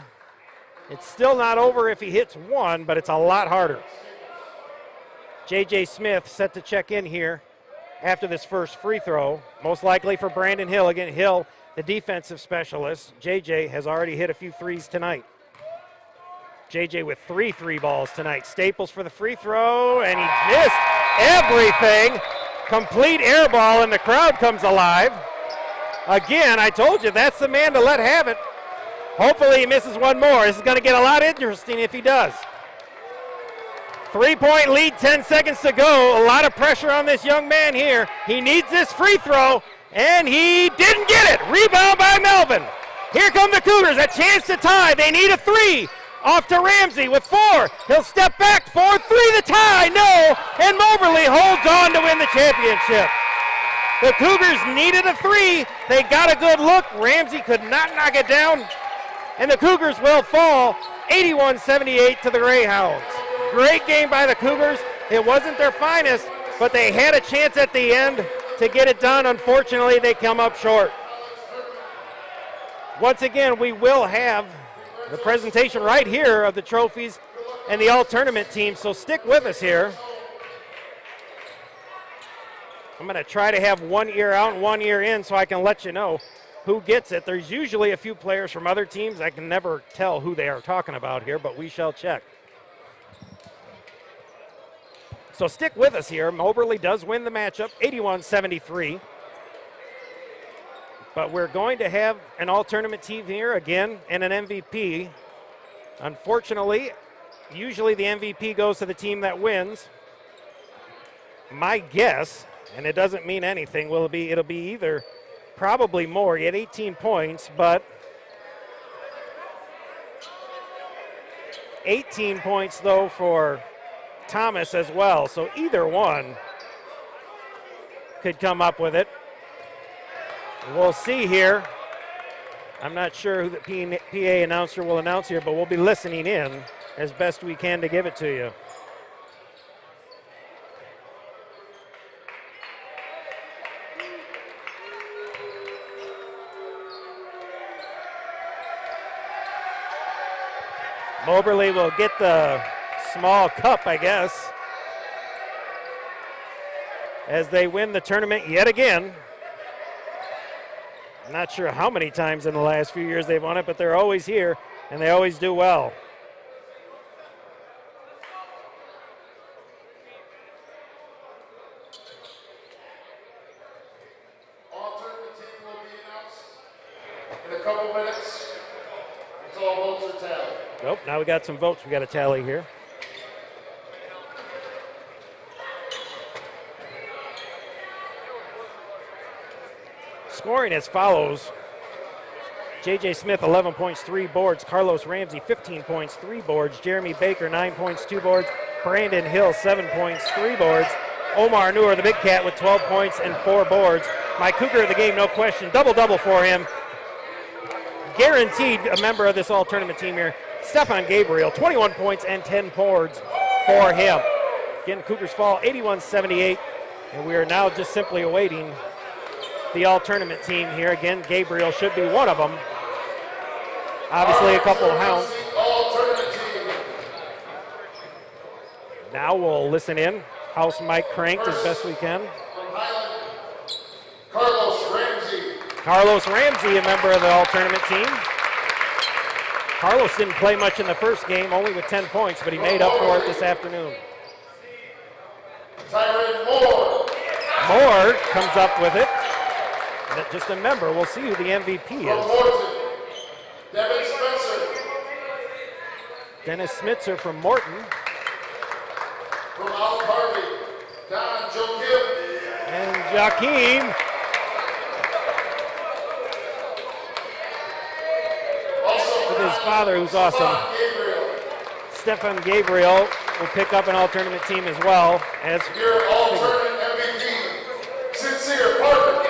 It's still not over if he hits one, but it's a lot harder. J.J. Smith set to check in here after this first free throw, most likely for Brandon Hill. Again, Hill, the defensive specialist. J.J. has already hit a few threes tonight. J.J. with 3 balls tonight. Staples for the free throw, and he missed everything. Complete air ball, and the crowd comes alive. Again, I told you, that's the man to let have it. Hopefully he misses one more. This is going to get a lot interesting if he does. 3-point lead, 10 seconds to go. A lot of pressure on this young man here. He needs this free throw, and he didn't get it. Rebound by Melvin. Here come the Cougars, a chance to tie. They need a 3. Off to Ramsey with 4. He'll step back, 4-3 the tie, no, and Moberly holds on to win the championship. The Cougars needed a 3. They got a good look. Ramsey could not knock it down, and the Cougars will fall 81-78 to the Greyhounds. Great game by the Cougars. It wasn't their finest, but they had a chance at the end to get it done. Unfortunately, they come up short. Once again, we will have the presentation right here of the trophies and the all-tournament team, so stick with us here. I'm going to try to have one ear out and one ear in so I can let you know who gets it. There's usually a few players from other teams. I can never tell who they are talking about here, but we shall check. So stick with us here. Moberly does win the matchup, 81-73. But we're going to have an all-tournament team here again and an MVP. Unfortunately, usually the MVP goes to the team that wins. My guess, and it doesn't mean anything, it'll be either probably more. He had 18 points, but 18 points though for Thomas as well. So either one could come up with it. We'll see here. I'm not sure who the PA announcer will announce here, but we'll be listening in as best we can to give it to you. Moberly will get the small cup, I guess, as they win the tournament yet again. I'm not sure how many times in the last few years they've won it, but they're always here, and they always do well. All-tournament team will be announced in a couple minutes until all votes are tallied. Nope, now we got some votes we got to tally here. Scoring as follows. J.J. Smith, 11 points, 3 boards. Carlos Ramsey, 15 points, 3 boards. Jeremy Baker, 9 points, 2 boards. Brandon Hill, 7 points, 3 boards. Omar Noor, the big cat, with 12 points and 4 boards. My Cougar of the game, no question. Double-double for him. Guaranteed a member of this all-tournament team here. Stefan Gabriel, 21 points and 10 boards for him. Again, Cougars fall 81-78, and we are now just simply awaiting the all-tournament team here. Again, Gabriel should be one of them. Obviously, a couple of hounds. Now we'll listen in. House mic cranked as best we can. Carlos Ramsey. Carlos Ramsey, a member of the all-tournament team. Carlos didn't play much in the first game, only with 10 points, but he made up for it this afternoon. Tyron Moore. Moore comes up with it. And just a member, we'll see who the MVP is. Devin Spencer. Dennis Smitzer from Morton. From Al Harvey. Don Joakim. And Joaquim. With his father, who's awesome. Stefan Gabriel will pick up an all-tournament team as well. As your all-tournament MVP, Sincere Parker.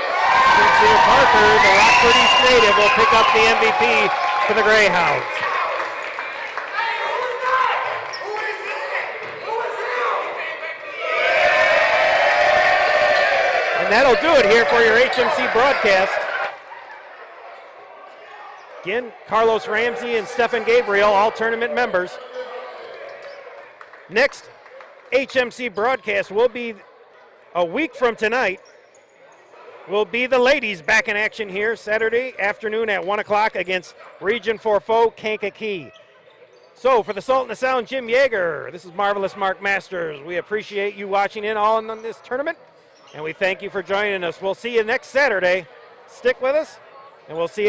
Sincere Parker, the Rockford East native, will pick up the MVP for the Greyhounds. And that'll do it here for your HMC broadcast. Again, Carlos Ramsey and Stefan Gabriel, all tournament members. Next HMC broadcast will be a week from tonight. Will be the ladies back in action here Saturday afternoon at 1 o'clock against Region 4 foe Kankakee. So for the Salt and the Sound, Jim Yeager, this is Marvelous Mark Masters. We appreciate you watching in all in this tournament, and we thank you for joining us. We'll see you next Saturday. Stick with us, and we'll see you